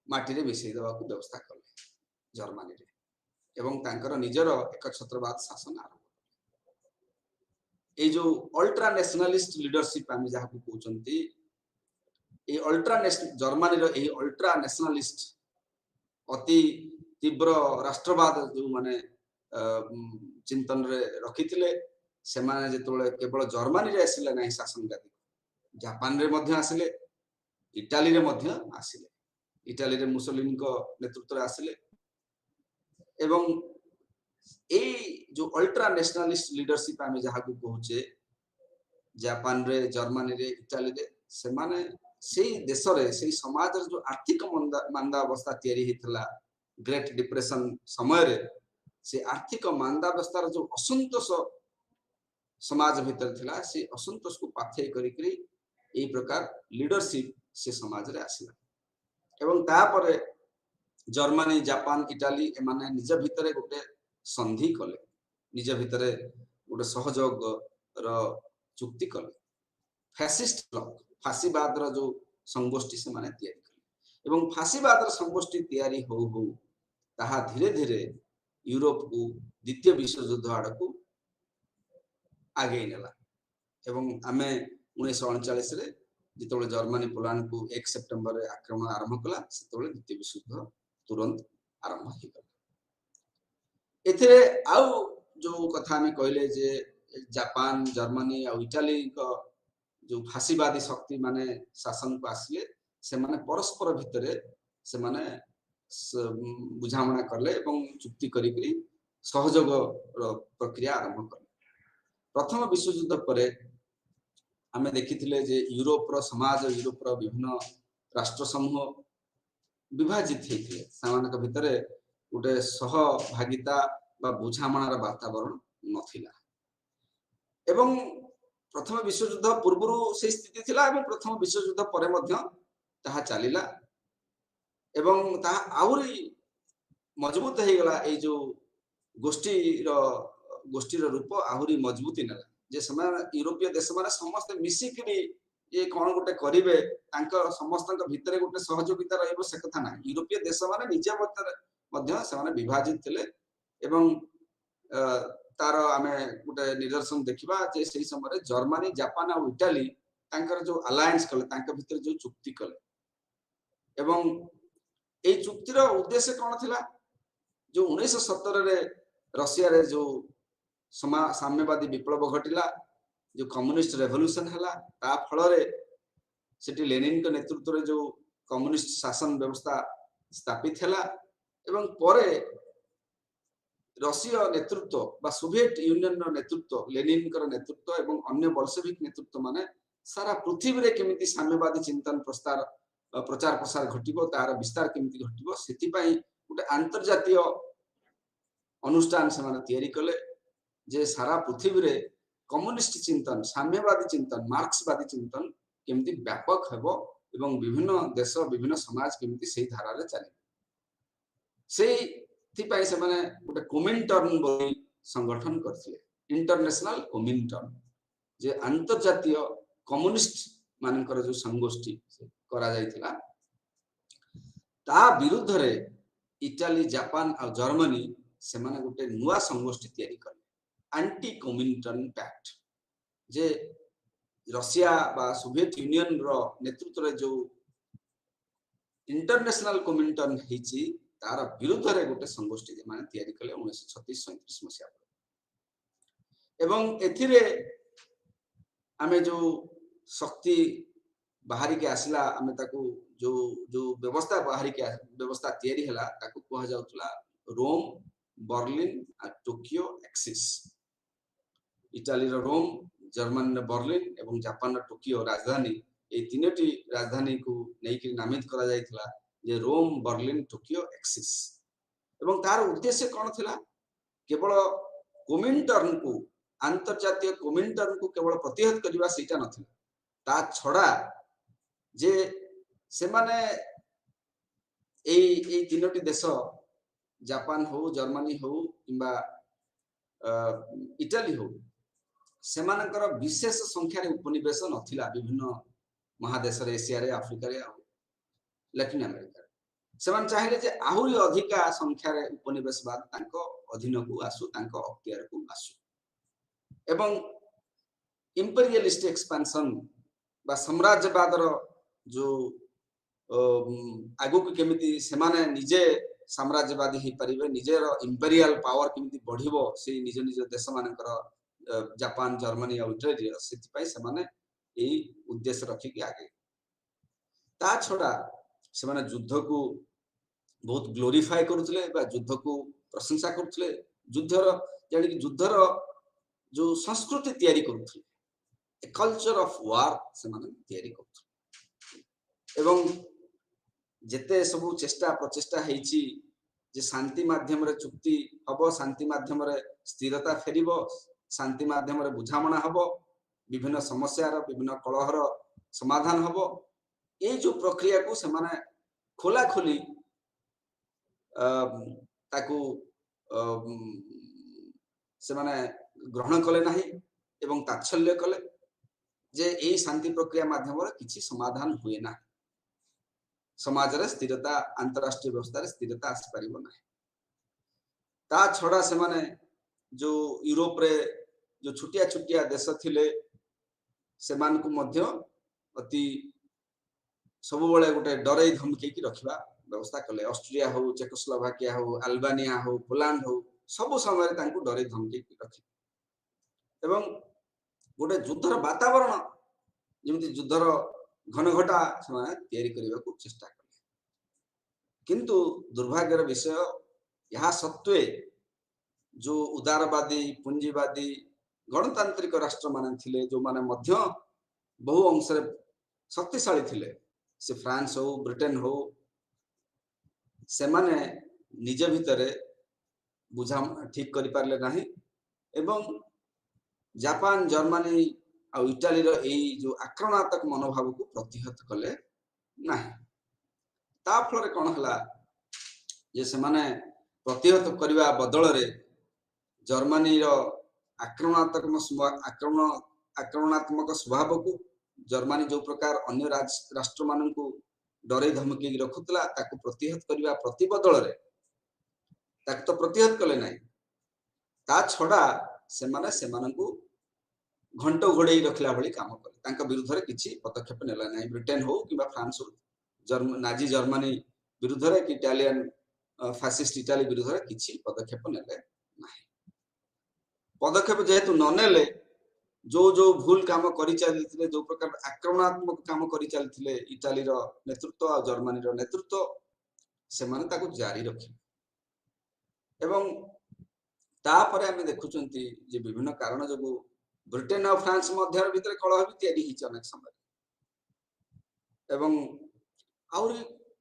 माटी रे मिसई देवा को व्यवस्था करले जर्मनी रे एवं तांकर निजर एकछत्रवाद शासन आरंभ ए जो अल्ट्रा नेशनलिस्ट लीडरशिप आमे जहा को कहउचंती ए अल्ट्रा नेशनल जर्मनी रो ए अल्ट्रा नेशनलिस्ट अति तीव्र राष्ट्रवाद जो माने चिंतन रे रखिथिले से माने जेतोले केवल जर्मनी रे आसिले नाही शासन गादी जापान रे मध्य आसिले इटाली रे मध्य आसिले इटाली रे मुसोलिनी को नेतृत्व रे आसिले एवं ए जो अल्ट्रा नेशनलिस्ट लीडरशिप आमे जहा को कहूचे जापान रे जर्मनी रे इटाली रे से माने सेई देश रे सेई समाज रे जो आर्थिक मांदा अवस्था तैयारी हितला ग्रेट डिप्रेशन समय रे से आर्थिक मांदा अवस्था जो असंतोष समाज भीतर थिला से असंतोष को पाथे करी करी ए प्रकार लीडरशिप से समाज रे आसिला एवं ता परे जर्मनी जापान इटाली ए माने निज भितरे गोटे संधि कले निज भितरे गोटे सहयोग चुक्ति कले फैसिस्ट ब्लक फासीवाद जो संगोष्ठी से माने तैयारी कले एवं फासीवाद संगोष्ठी तैयारी हो ताहा धीरे धीरे यूरोप को द्वितीय विश्वयुद्ध आड़ को आगे नेला एवं आमे 1939 रे जितोले जर्मनी पोलैंड को 1 सेप्टेम्बर रे आक्रमण आरंभ कला सेतोले द्वितीय विश्वयुद्ध तुरंत आरंभ हो गला एथिरे आउ जो कथा हमें कहले जे जापान जर्मनी और इटाली को जो फासीवादी शक्ति माने शासन को आसिले से माने परस्पर भितरे से माने बुझामणा करले एवं चुक्ति करी सहयोग प्रक्रिया आरंभ करले प्रथम विश्वयुद्ध पर आमे देखिथिले जे यूरोप रो समाज यूरोप रो विभिन्न राष्ट्र समूह विभाजित हेथिले सामानक भितरे गोटे सहभागिता बा बुझामणार वातावरण नथिला एवं प्रथम विश्वयुद्ध पूर्वरु से स्थिति थिला एवं प्रथम विश्वयुद्ध परे मध्य ताहा चलिला एवं ताहा आउरी मजबूत हे गला ए जो गोष्ठी रूप आहुरी मजबूती नेला जे समय यूरोपीय देश माने समस्त मिसिकरी ये कोन गोटे करिवे तांकर समस्त भितरे गोटे सहयोगिता रहइबो से कथा ना यूरोपीय देश माने निजे मध्य से माने विभाजित थिले एवं तार आमे गोटे निदर्शन देखिबा जे सही समय जर्मनी जापान और इटाली तांकर जो अलायंस कले तांकर भितरे जो चुक्ति कले एवं ए चुक्तिर उद्देश्य कोन थिला जो 1917 रे रशिया रे जो साम्यवादी विप्लव घटिला जो कम्युनिस्ट रेवोल्यूशन हला ता फल रे सेठी लेनिन के नेतृत्व रे जो कम्युनिस्ट शासन व्यवस्था स्थापित हला एवं परे रशिया नेतृत्व बा सोवियत यूनियन रो नेतृत्व लेनिन कर नेतृत्व एवं अन्य बोल्शेविक नेतृत्व माने सारा पृथ्वी रे केमिति साम्यवादी चिंतन प्रचार प्रसार घटिबो तार विस्तार केमिति घटिबो सेति पई उटे अंतर्जातीय अनुष्ठान से माने तयारी कले जे सारा पृथ्वी रे कम्युनिस्ट चिंतन साम्यवादी चिंतन मार्क्सवादी चिंतन केमिति व्यापक हेबो एवं विभिन्न देश विभिन्न समाज केमिति सेही धारा रे चली सेही थि पई से माने उटे कोमिनटर्न बोली संगठन करथिले इंटरनेशनल कोमिनटर्न जे अंतर्जातीय कम्युनिस्ट मानकर जो संगोष्ठी करा जायतिला ता विरुद्ध रे इटाली जापान और जर्मनी से माने गोटे नुआ संगोष्ठी तैयारी करले एंटी कोमिनटर्न पैक्ट जे रशिया बा सोवियत यूनियन रो नेतृत्व रे जो इंटरनेशनल कोमिनटर्न हिची तार विरुद्ध रे गोटे संगोष्ठी जे माने तैयारी करले 1936-37 मसिया एवं एथिरे आमे जो शक्ति बाहरी के आसला आमे ताकू जो जो व्यवस्था बाहरी के व्यवस्था तैयारी हला ताकू कहा जाउतला रोम बर्लिन और टोकियो एक्सिस इटाली रो रोम जर्मनी रो बर्लिन एवं जापान रो टोकियो राजधानी ए तीनोटी राजधानी को नेकी नामित करा जायतिला जे रोम बर्लिन टोकियो एक्सिस एवं तार उद्देश्य कोन थिला केवल कोमिनटर्न को अंतर्जातीय कोमिनटर्न को केवल प्रतिहत करबा सेटा नथिला ता छडा जे से माने ए तीनोटी देश जापान हो जर्मनी हो किंबा इटाली हो से मानकर विशेष संख्या रे उपनिवेश नथिला विभिन्न महादेश रे एशिया रे अफ्रीका रे लैटिन अमेरिका से मान चाहिले जे आहुरी अधिका संख्या रे उपनिवेशवाद तांको अधीन को आसु तांको अख्तियार को आसु एवं इंपीरियलिस्ट एक्सपेंशन बा साम्राज्यवाद रो जो आगु को केमिति से माने निजे साम्राज्यवादी ही परिबे निजेर इंपीरियल पावर केमिति बढ़िबो से निज निज देश मानकर जापान जर्मनी और इटली सेति पई से माने एई उद्देश्य रखी के आगे ता छोड़ा से माने युद्ध को बहुत ग्लोरीफाई करुतले बा युद्ध को प्रशंसा करुतले युद्धर यानी कि युद्धर जो संस्कृति तैयारी करुतले ए कल्चर ऑफ वार से माने तैयारी करुतले एवं जेते सबु चेष्टा प्रचेष्टा हेछि जे शांति माध्यम रे चुक्ति हबो शांति माध्यम रे स्थिरता फेरिबो शांति माध्यम रे बुझामणा हबो विभिन्न समस्या रो विभिन्न कलह रो समाधान हबो ए जो प्रक्रिया को से माने खोला खोली ताकू से माने ग्रहण कले नाही एवं तात्सल्य कले जे एई शांति प्रक्रिया माध्यम किसी समाधान हुए ना समाज रे स्थिरता अंतरराष्ट्रीय व्यवस्था रे स्थिरता आसी परिबो ना ता छड़ा से माने जो यूरोप रे जो छुटिया छुटिया देश थिले से मान को मध्य अति सब बळे गोटे डरै धमकी की रखिबा व्यवस्था कले ऑस्ट्रिया हो चेकोस्लोवाकिया हो अल्बानिया हो पोलैंड हो सब समय तांको डरै धमकी की रखि एवं गोटे युद्धर वातावरण जेमति युद्धर घनघटा से तैयारी करने को चेष्टा कले किंतु दुर्भाग्यर विषय यह सत्वे जो उदारवादी पूंजीवादी गणतांत्रिक राष्ट्र माने थिले जो माने मध्य बहु अंश शक्तिशाली थिले से फ्रांस हो ब्रिटेन हो से माने निज भितरे बुझा ठीक करि पारले नाही एवं जापान जर्मनी आ इटाली रो एई जो आक्रमणात्मक मनोभाव को प्रतिहत कले नाही ता फल रे कोन हला जे से माने प्रतिहत करिवा बदल रे जर्मनी रो आक्रमणात्मक स्वभाव को जर्मनी जो प्रकार अन्य राष्ट्र मान को डरे धमकी रखुतला ताको प्रतिहत करिवा प्रतिबदल रे ताको तो प्रतिहत कले नाही ता छड़ा से माने से मानन को घंटो घोड़े रखला भली काम करे तांका विरुद्ध रे किछि पदक्षेप नेला नाही ब्रिटेन हो किबा फ्रांस हो नाजी जर्मनी विरुद्ध रे कि इटालियन फासिस्ट इटाली विरुद्ध रे किछि पदक्षेप नेले नाही पदक्षेप जेहेतु न नेले जो जो भूल काम करि चलथिले जो प्रकार आक्रमणात्मक काम करि चलथिले इटाली रो नेतृत्व और जर्मनी रो नेतृत्व से माने ताको जारी रखि एवं तापरे हमें देखुचंती जे विभिन्न कारण जगु ब्रिटेन और फ्रांस मध्य भीतर कलह भी तैयारी हिच अनेक समय एवं आउरी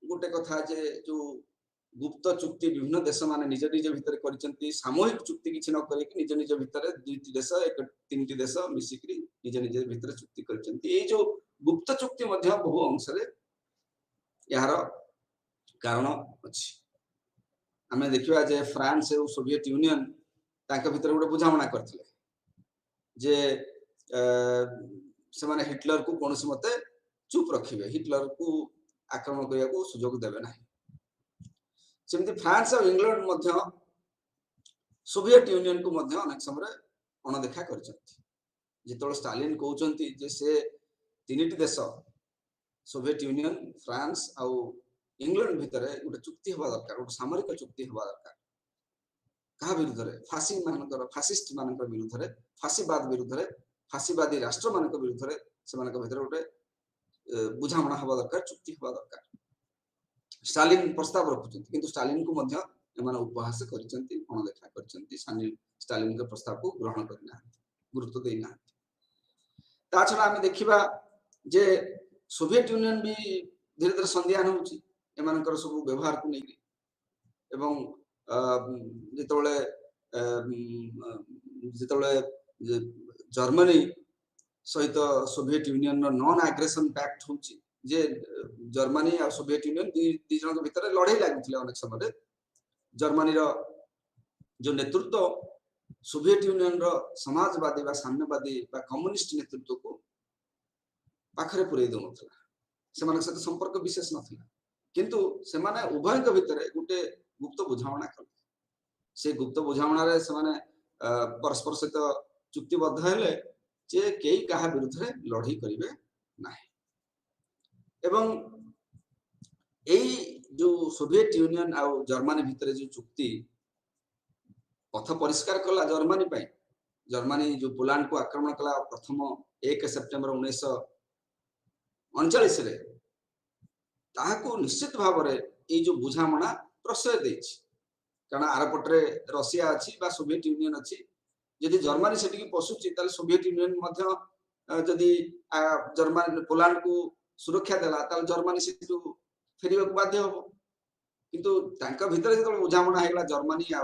गोटे कथा जे जो गुप्त चुक्ति विभिन्न देश माने निज निज भीतर करिसंती सामूहिक चुक्ति किछि न करि कि निज निज भीतर दुईटी देश एक तीनटी देश मिसिकरी निज निज भीतर चुक्ति करिसंती ए जो गुप्त चुक्ति मध्य बहु अंश रे यार कारण अछि हमें देखिबा जे फ्रांस और सोवियत यूनियन ताके भीतर गोटे बुझामणा करथिले जे से माने हिटलर को कोनोसी मते चुप रखिबे हिटलर को आक्रमण करिया को सुयोग देबे नाही सेमती फ्रांस और इंग्लैंड मध्य सोवियत यूनियन को मध्य अनेक समय अणदेखा करछथि जेतोल स्टालिन कहउचंती जे से तीनटी देश सोवियत यूनियन फ्रांस और इंग्लैंड भीतर गोटे चुक्ति हवा दरकार गोटे सामरिक चुक्ति हवा दरकार कहा विरुद्ध रे फासिस्ट मानकर विरुद्ध रे फासीवाद विरुद्ध रे फासीवादी राष्ट्र मानक विरुद्ध रे से मानक भीतर गोटे बुझामणा हवा दरकार चुक्ति हवा दरकार स्टालिन प्रस्ताव रखुचंती किंतु स्टालिन को मध्य एमाने उपहास करिसंती अणदेखा करिसंती स्टालिन के प्रस्ताव को ग्रहण करना गुरुत्व देना ता छडा हमें देखिबा जे सोवियत यूनियन भी धीरे धीरे संध्यान होउची एमानकर सब व्यवहार को नै एवं जेतोले जर्मनी सहित Soviet Union non aggression pact होउची जे जर्मनी और सोवियत यूनियन दी जन के भीतर लड़ाई लागुथिले अनेक समय जर्मनी रो जो नेतृत्व सोवियत यूनियन रो समाजवादी बा साम्यवादी बा कम्युनिस्ट नेतृत्व को पाखरे पुरै दोनथला से माने सहित संपर्क विशेष नथिला किंतु से माने उभय के भीतर गुटे गुप्त बुझामणा करले से गुप्त बुझामणा रे से माने परस्पर सहित चुक्तिबद्ध हेले जे केई काहा विरुद्ध रे लड़ाई करिवे नाही एवं एई जो सोवियत यूनियन और जर्मनी भीतर जो चुक्ति पथ परिष्कार कला जर्मनी पाई जर्मनी जो पोलैंड को आक्रमण कला प्रथम 1 सेप्टेम्बर 1939 रे ताहाको निश्चित भाव रे ए जो बुझामणा प्रश्रय देछि कारण आरपटरे रशिया अछि बा सोवियत यूनियन अछि यदि जर्मनी सेठी पसुछि ताले सोवियत यूनियन मध्य यदि जर्मनी पोलैंड को सुरक्षा देला ताले जर्मनी सेठू फेरिबा को बाध्य हो किंतु तांका भीतर जतो बुझामणा हेगला जर्मनी आ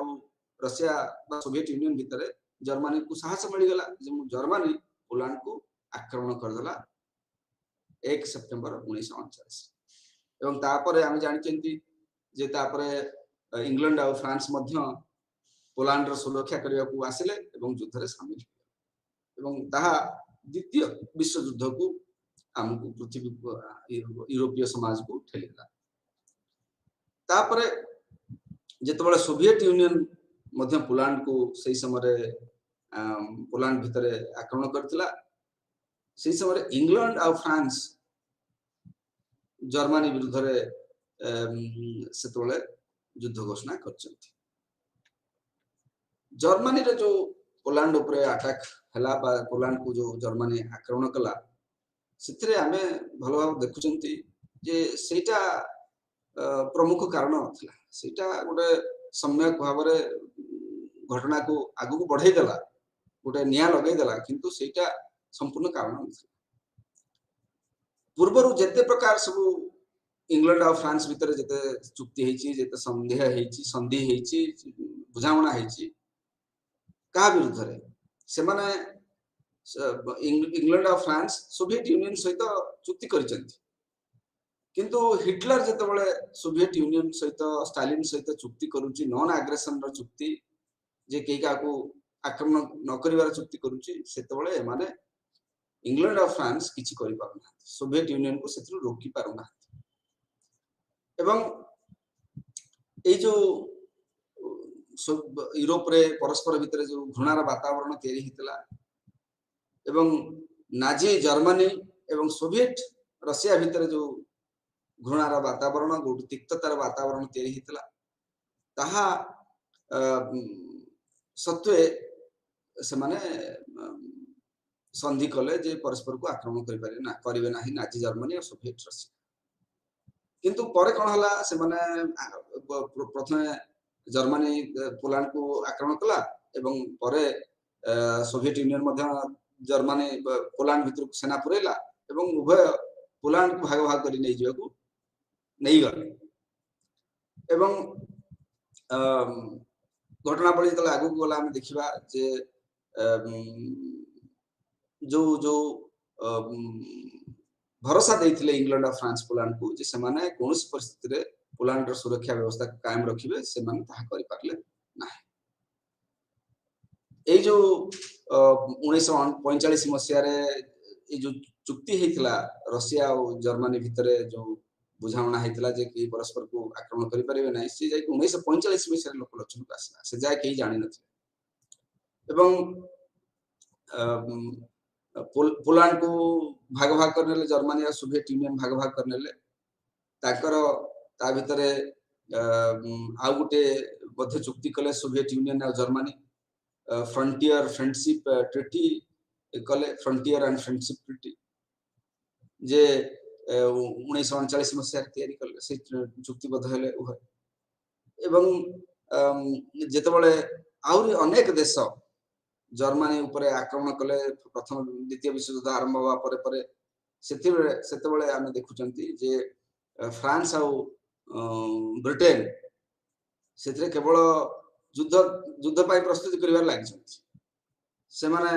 रशिया बा सोवियत यूनियन भीतर जर्मनी को साहस मिल गला जर्मनी पोलैंड को आक्रमण कर देला 1 सेप्टेम्बर 1939 एवं तापरे हम जानिचंती जे तापरे इंग्लैंड और फ्रांस मध्य पोलैंड सुरक्षा करने को आसिले एवं युद्ध रे शामिल एवं ताहा द्वितीय विश्व युद्ध को आमको पृथ्वी यूरोपीय समाज को ठेलीला तापरे जेतबेले सोवियत यूनियन मध्य पोलैंड को सही समय पोलैंड भितर आक्रमण करथिला सही समय इंग्लैंड और फ्रांस जर्मनी विरुद्ध रे सेतबेले युद्ध घोषणा करछथि जर्मनी रे जो पोलैंड ऊपर अटैक हला बा पोलैंड को जो जर्मनी आक्रमण कला सिथरे आमे भलो भाव देखुचंती जे सेटा प्रमुख कारण नथिला सेटा गोटे सम्यक भाव रे घटना को आगु को बढ़ाई देला गोटे निया लगै देला किंतु सेटा संपूर्ण कारण नथिला पूर्वरु जेते प्रकार सब इंग्लैंड और फ्रांस भीतर जेते चुक्ति हेची जेते संधि हेची बुझावना हेची का विरुद्ध रे से माने इंग्लैंड और फ्रांस सोवियत यूनियन सहित चुक्ति करिसंती किंतु हिटलर जेते बळे सोवियत यूनियन सहित स्टालिन सहित चुक्ति करूची नॉन एग्रेशन रो चुक्ति जे केका को आक्रमण न करिवार चुक्ति करूची सेते बळे माने इंग्लैंड और फ्रांस किछि करि पारुना सोवियत यूनियन को सेथु रोकी पारुना एवं ए जो यूरोप रे परस्पर भितर जो घृणार वातावरण तैयारी हितला एवं नाजी जर्मनी एवं सोवियत रशिया भितर जो घृणार वातावरण गोटे तिक्ततार वातावरण तैयारी हितला ताहा सत्वे से माने संधि कले जे परस्पर को आक्रमण करिवे नाही नाजी जर्मनी और सोवियत रशिया किंतु परे कोन हला से माने प्रथमे जर्मनी पोलैंड को आक्रमण कला एवं परे सोवियत यूनियन मध्य जर्मनी पोलैंड भीतर सेना पुरेला एवं उभय पोलैंड को भाग भाग करी नै जियो नहीं गले एवं घटनावली जब आगु गला हम देखिबा जे जो जो भरोसा देथिले इंग्लैंड और फ्रांस पोलैंड को जे समाने कोनस परिस्थिति रे पोलैंड रो सुरक्षा व्यवस्था कायम रखिबे से मान ताहा करि पारले नाही ए जो 1945 मसिया रे ए जो चुक्ति हेतिला रशिया और जर्मनी भितरे जो बुझावना हेतिला जे कि परस्पर को आक्रमण करि परिबे नाही से जाय 1945 मसिया रे लोक लक्षण आसला से जाय केही जानि नथिले एवं पोलैंड को भाग भाग करनेले जर्मनी और सोवियत यूनियन भाग भाग करनेले ताकर ता भितरे आ गुटे बद्ध चुक्ति कले सोवियत यूनियन और जर्मनी फ्रंटियर फ्रेंडशिप ट्रीटी कले फ्रंटियर एंड फ्रेंडशिप ट्रीटी जे 1939 मसिया तयारी कले से चुक्तिबद्ध हेले उभय एवं जेतबेले आउरी अनेक देश जर्मनी ऊपर आक्रमण कले प्रथम द्वितीय विश्व युद्ध आरंभ होवा परे परे सेतेबेले आमे देखुचंती जे फ्रांस और ब्रिटेन सेतरे केवल युद्ध युद्ध पाई प्रस्तुति करिवार लागि से माने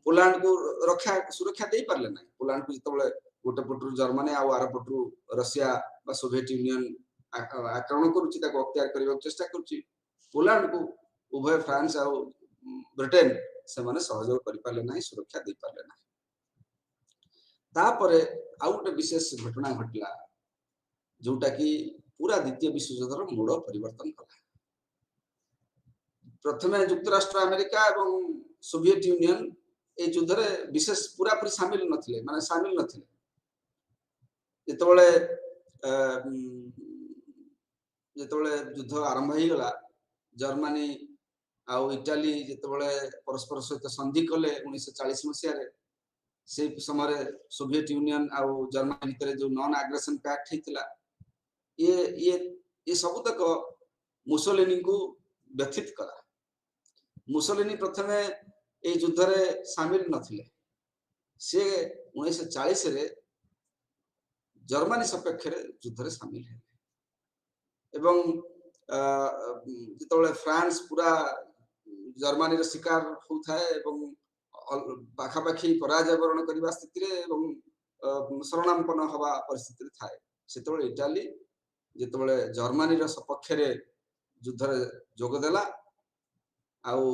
पोलैंड को रक्षा सुरक्षा दे पारले नाही पोलैंड को जतबेले गोटे पटरु जर्मनी आ आर पटरु रशिया बा सोवियत यूनियन आक्रमण करूची ताको अख्तियार करबा चेष्टा करूची पोलैंड को उभय फ्रांस और ब्रिटेन से माने सहयोग करि पारले नाही सुरक्षा दे पारले नाही तापरे आ गोटे विशेष घटना घटला जोटा कि पूरा द्वितीय विश्व युद्धर मोड़ परिवर्तन कला प्रथमे युक्तराष्ट्र अमेरिका एवं सोवियत यूनियन ए युद्ध रे विशेष पूरा पूरी शामिल नथिले माने शामिल नथिले जेतबेले युद्ध आरंभ हो गला जर्मनी आ इटाली जेतबेले परस्पर सहित संधि कले 1940 मसिया रे से समय सोवियत यूनियन आ जर्मनी भितर जो नॉन एग्रेशन पैक्ट हेतिला ये सब तक मुसोलिनी को व्यथित कला मुसोलिनी प्रथमे ए युद्ध रे शामिल नथिले से 1940 रे जर्मनी सपेक्ष रे युद्ध रे शामिल है एवं जितबेले फ्रांस पूरा जर्मनी रे शिकार होथाय एवं पाखापाखी पराजय वरण करबा स्थिति रे एवं शरणापन्न हवा परिस्थिति रे थाय सेतबेले इटाली जितबेले जर्मनी रो सपक्ष रे ଯୁଦ୍ଧରେ ଯୋଗ ଦେଲା ଆଉ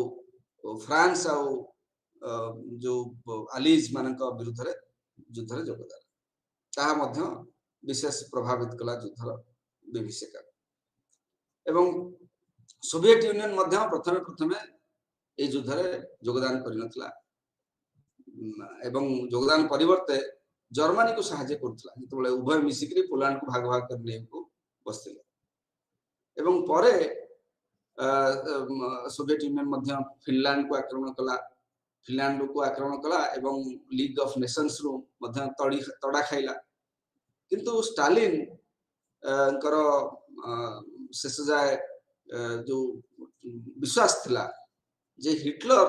फ्रांस ଆଉ जो आलीज ମାନଙ୍କ ବିରୁଦ୍ଧରେ ଯୁଦ୍ଧରେ ଯୋଗ ଦେଲା ତାହା ମଧ୍ୟ विशेष प्रभावित कला युद्धर विभीषिका एवं सोवियत यूनियन मध्य प्रथमे प्रथमे ए युद्धरे योगदान करिनथला एवं योगदान परिवर्ते जर्मनी को सहायता करथला जेतबेले उभय मिसिकरी पोलैंड को भाग भाग करने को बसथिले एवं परे सोवियत यूनियन मध्य फिनलैंड को आक्रमण कला फिनलैंड को आक्रमण कला एवं लीग ऑफ नेशंस रो मध्य तड़ा खाइला किंतु स्टालिन कर शेष जाए जो विश्वास थिला जे हिटलर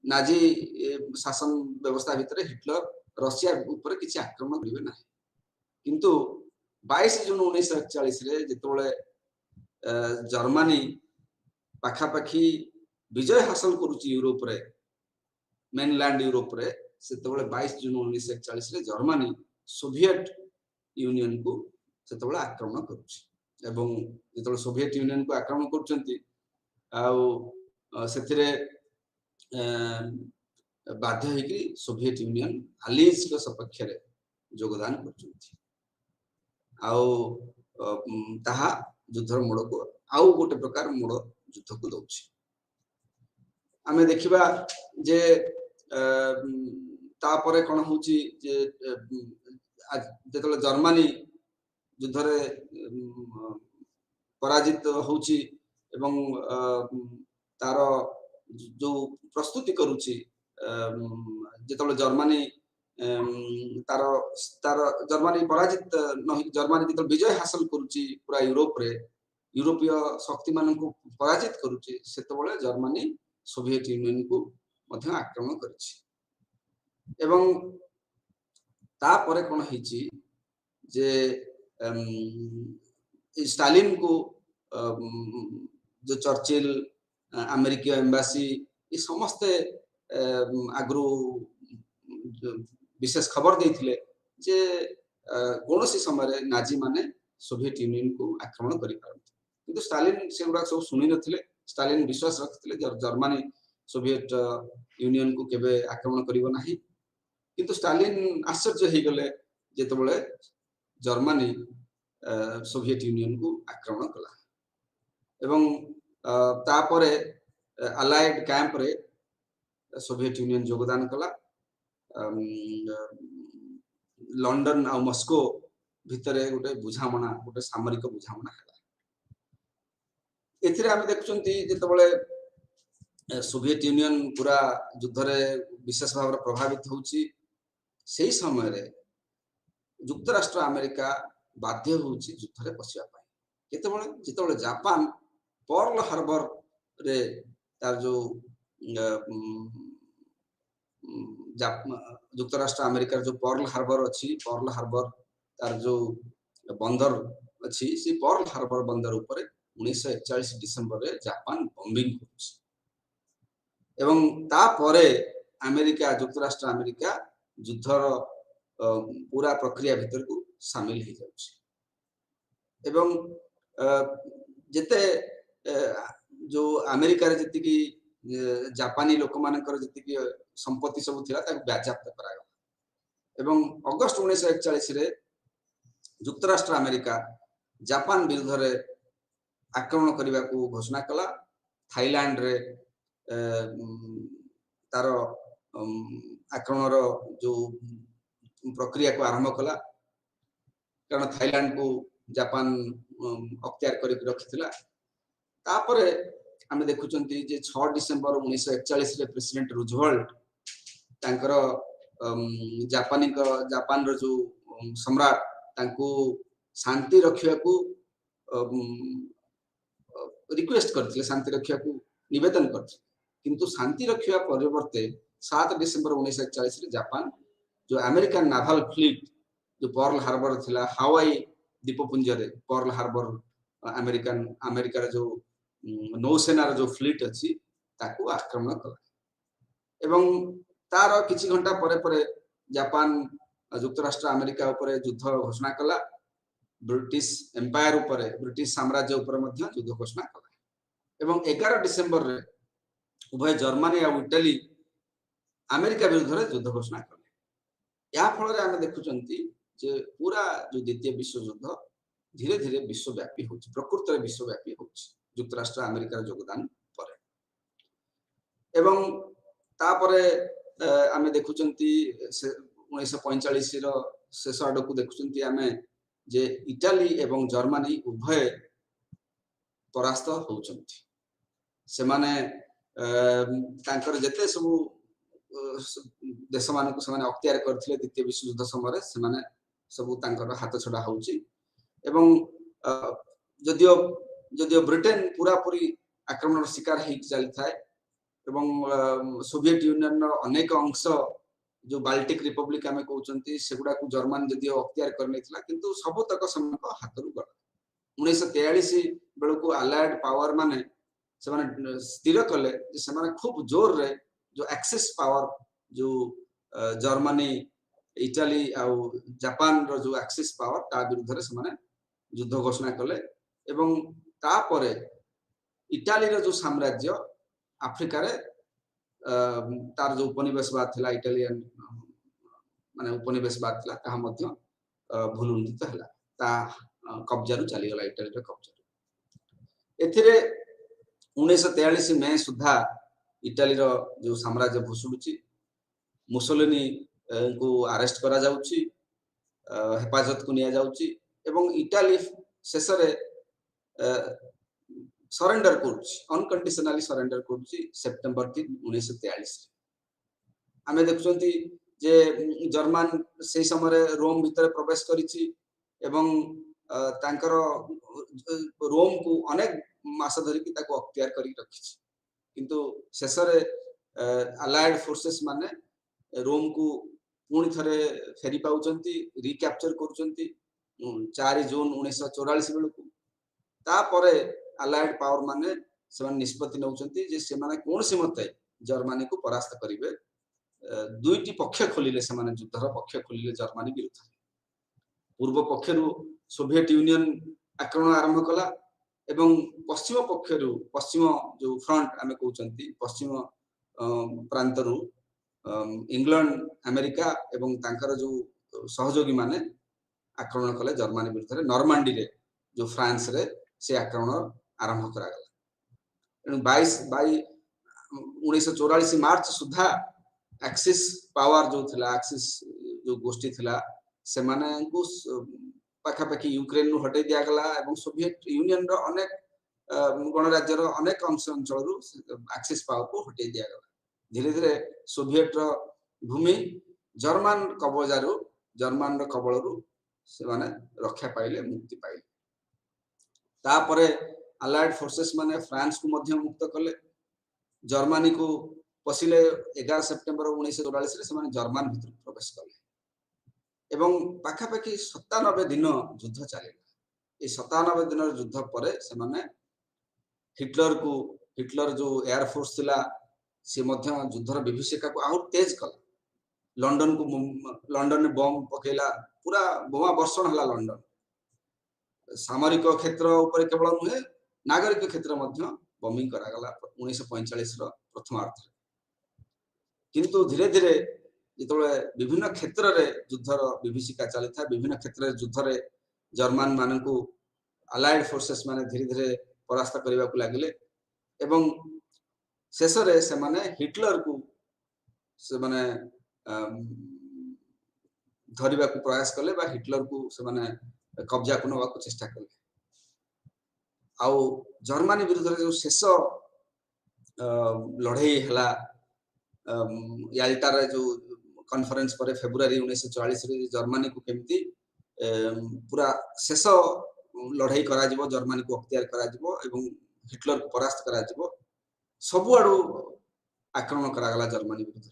नाजी शासन व्यवस्था भितर हिटलर रशिया ऊपर किसी आक्रमण करिवे ना किंतु 22 जून 1941 रे जेतबेले जर्मनी पाखापाखी विजय हासिल करुची यूरोप रे मेनलैंड यूरोप रे सेतबेले 22 जून 1941 रे जर्मनी सोवियत यूनियन को सेतबेले आक्रमण करुची एवं जेतबेले सोवियत यूनियन को आक्रमण करूचंती आउ सेथिरे बाध्य होगी सोवियत यूनियन आलीज के सपक्ष रे योगदान करचंती आउ ताहा युद्धर मोड़ को आउ गोटे प्रकार मोड़ युद्ध को दउची आमे देखिबा जे तापरे कोन होची जे जेतले जर्मनी युद्धरे पराजित होची एवं तार जो प्रस्तुति करूची जेतले जर्मनी तार तार जर्मनी पराजित नहीं जर्मनी जेतले विजय हासिल करूची पूरा यूरोप रे यूरोपीय शक्ति मान को पराजित करूची सेतबेले जर्मनी सोवियत यूनियन को मध्य आक्रमण करिछि एवं तापरे कोन हिची जे स्टालिन को जो चर्चिल अमेरिकी एम्बासी ये समस्ते आगु विशेष खबर देथिले जे कोनोसी समय नाजी माने सोवियत यूनियन को आक्रमण करि पारथि किंतु स्टालिन सेगुडा सब सुनि नथिले स्टालिन विश्वास रखथिले जर्मनी सोवियत यूनियन को केबे आक्रमण करिवो नाही किंतु स्टालिन आश्चर्य हे गले जेतबेले जर्मनी सोवियत यूनियन को आक्रमण कला एवं तापरे अलाइड कैंप रे सोवियत यूनियन योगदान कला लंडन आ मॉस्को भितरे गोटे बुझामणा गोटे सामरिक बुझामणा हला एथिरे हम देखुचंती जेतबेले सोवियत यूनियन पूरा युद्ध रे विशेष भाव प्रभावित होउची सेही समय रे युक्तराष्ट्र अमेरिका बाध्य होउची युद्ध रे पसिया पाई केतेबेले जेतबेले जापान पर्ल हार्बर रे तार जो युक्तराष्ट्र अमेरिका जो पर्ल हार्बर अच्छी पर्ल हार्बर तार जो बंदर अच्छी सी पर्ल हार्बर बंदर ऊपर 1941 डिसेंबर रे जापान बॉम्बिंग करूची एवं ता परे अमेरिका युक्तराष्ट्र अमेरिका युद्धर पूरा प्रक्रिया भीतर को शामिल हो जाउची एवं जेते जो अमेरिका रे जति की जापानी लोक मानकर जति की संपत्ति सब थिला ताक बाज्याप्त करा एवं अगस्त 1941 रे युक्तराष्ट्र अमेरिका जापान विरुद्ध रे आक्रमण करने को घोषणा कला थाईलैंड रे तार आक्रमण जो प्रक्रिया को आरंभ कला कारण थाईलैंड को जापान अख्तियार करके रखिथिला तापरे आमे देखुचंती जे 6 डिसेंबर 1941 रे प्रेसिडेंट रूजवेल्ट तांकर जापान रो जो सम्राट तांको शांति रखिया को रिक्वेस्ट करथिले शांति रखिया को निवेदन करथिले किंतु शांति रखिया परिवर्ते 7 डिसेंबर 1941 रे जापान जो अमेरिकन नावल फ्लीट जो पर्ल हार्बर थिला हवाई द्वीपपुंज रे पर्ल हार्बर अमेरिका रे जो नौसेना जो फ्लीट अच्छी ताकू आक्रमण कला एवं तार किछि घंटा परे परे जापान युक्तराष्ट्र अमेरिका ऊपर युद्ध घोषणा कला ब्रिटिश एम्पायर उपरे ब्रिटिश साम्राज्य उपरे मध्य युद्ध घोषणा कला एवं 11 डिसेंबर रे उभय जर्मनी और इटली अमेरिका विरुद्ध रे युद्ध घोषणा कले या फल रे आमे देखुचंती जे पूरा जो द्वितीय विश्व युद्ध धीरे धीरे विश्वव्यापी होची प्रकृत रे विश्वव्यापी होची युक्तराष्ट्र अमेरिका योगदान परे एवं तापरे आमे देखुचंती 1945 रो शेष आडकू देखुचंती आमे जे इटाली एवं जर्मनी उभय परास्त होउचंती से माने तांकर जते सब देश मान को से अख्तियार करथिले द्वितीय विश्व युद्ध समय से माने सब तांकर हाथ छड़ा होउची एवं जदियो जदियो ब्रिटेन पूरा पूरी आक्रमण शिकार हो चली थाए एवं सोवियत यूनियन अनेक अंश जो बाल्टिक रिपब्लिक आमे कहउचंती सेगुडा को जर्मन जदियो अख्तियार करनेथिला किंतु सब तक समको हाथरू गला 1943 बेलू अलायड पावर माने से माने स्थिर कले से माने खूब जोर रे जो एक्सेस पावर जो जर्मनी इटाली आउ जापान रो जो एक्सेस पावर ता विरुद्ध रे से माने युद्ध घोषणा कले एवं ता परे इटाली रो जो साम्राज्य अफ्रीका रे तार जो उपनिवेशवाद थिला इटालियन माने उपनिवेशवाद थिला ता मध्य भूलुंडित हला ता कब्जा रु चली गला इटाली रे कब्जा एथिरे 1943 में सुधा इटाली रो जो साम्राज्य भुसुडुची मुसोलिनी को अरेस्ट करा जाउची हेफाजत को निया जाउची एवं इटाली शेष रे सरेंडर करूची अनकंडीशनली सरेंडर करूची सेप्टेम्बर 3 1943 आमे देखुचंती जे जर्मन से समय रोम भीतर प्रवेश करिची एवं तांकर रोम को अनेक मास धरि की ताको अख्तियार करी रखिछि किंतु शेष रे अलाइड फोर्सेस माने रोम को पुणी थरे फेरी पाउचंती रिकैप्चर करूचंती 4 जून 1944 बेलू ता परे अलाइड पावर माने सेमान निष्पत्ति नउचंती जे से माने कोन से मते जर्मनी को परास्त करिवे दुईटी पक्ष खोलिले से माने युद्धर पक्ष खोलिले जर्मनी विरुद्ध पूर्व पक्षरु सोवियत यूनियन आक्रमण आरंभ कला एवं पश्चिम पक्षरु पश्चिम जो फ्रंट आमे कहउचंती पश्चिम प्रांतरु इंग्लैंड अमेरिका एवं तांकर जो सहयोगी माने आक्रमण कले जर्मनी विरुद्ध रे नॉर्मंडी रे जो फ्रांस रे से आक्रमण आरंभ करा गला 22 1944 मार्च सुधा एक्सिस पावर जो थिला एक्सिस जो गोष्ठी थिला से माने को पाखापाखि यूक्रेन नु हटे दिया गला एवं सोवियत यूनियन रो अनेक गणराज्य रो अनेक अंश अंचल रु एक्सिस पावर को हटे दिया गला धीरे धीरे सोवियत रो भूमि जर्मन कब्जा रु जर्मन रो कबल रु से माने रक्षा पाइले मुक्ति पाइले ता परे अलाइड फोर्सेस माने फ्रांस को मध्य मुक्त कले जर्मनी को पसिले 11 सितंबर 1944 रे से माने जर्मन भीतर प्रवेश कले एवं पाखापाखि 97 दिन युद्ध चलेगा ए 97 दिन युद्ध परे से माने हिटलर जो एयर फोर्स थिला से मध्य युद्धर विभीषिका को आउट तेज कला लंडन ने बम पकेला पूरा बोमा वर्षण हला लंडन सामरिक क्षेत्र ऊपर केवल नुहे नागरिक क्षेत्र मध्य बमिंग करा गला 1945 रो प्रथमार्थ किंतु धीरे धीरे जितोले विभिन्न क्षेत्र रे युद्धर विभीषिका चली था विभिन्न क्षेत्र रे युद्ध रे जर्मन मानन को अलाइड फोर्सेस माने धीरे धीरे परास्त करबा को लागिले एवं शेष रे से माने हिटलर को से माने धरिबा को प्रयास कले बा हिटलर को से माने कब्जा को नवा को चेष्टा कले आउ जर्मनी विरुद्ध रे जो शेष लड़ाई हला याल्टा रे जो कॉन्फ्रेंस पर फेब्रुआरी 1944 रे जर्मनी को केमती पूरा शेष लड़ाई करा जिवो जर्मनी को अख्तियार करा जिवो एवं हिटलर को परास्त करा जिवो सब आडू आक्रमण करा गला जर्मनी विरुद्ध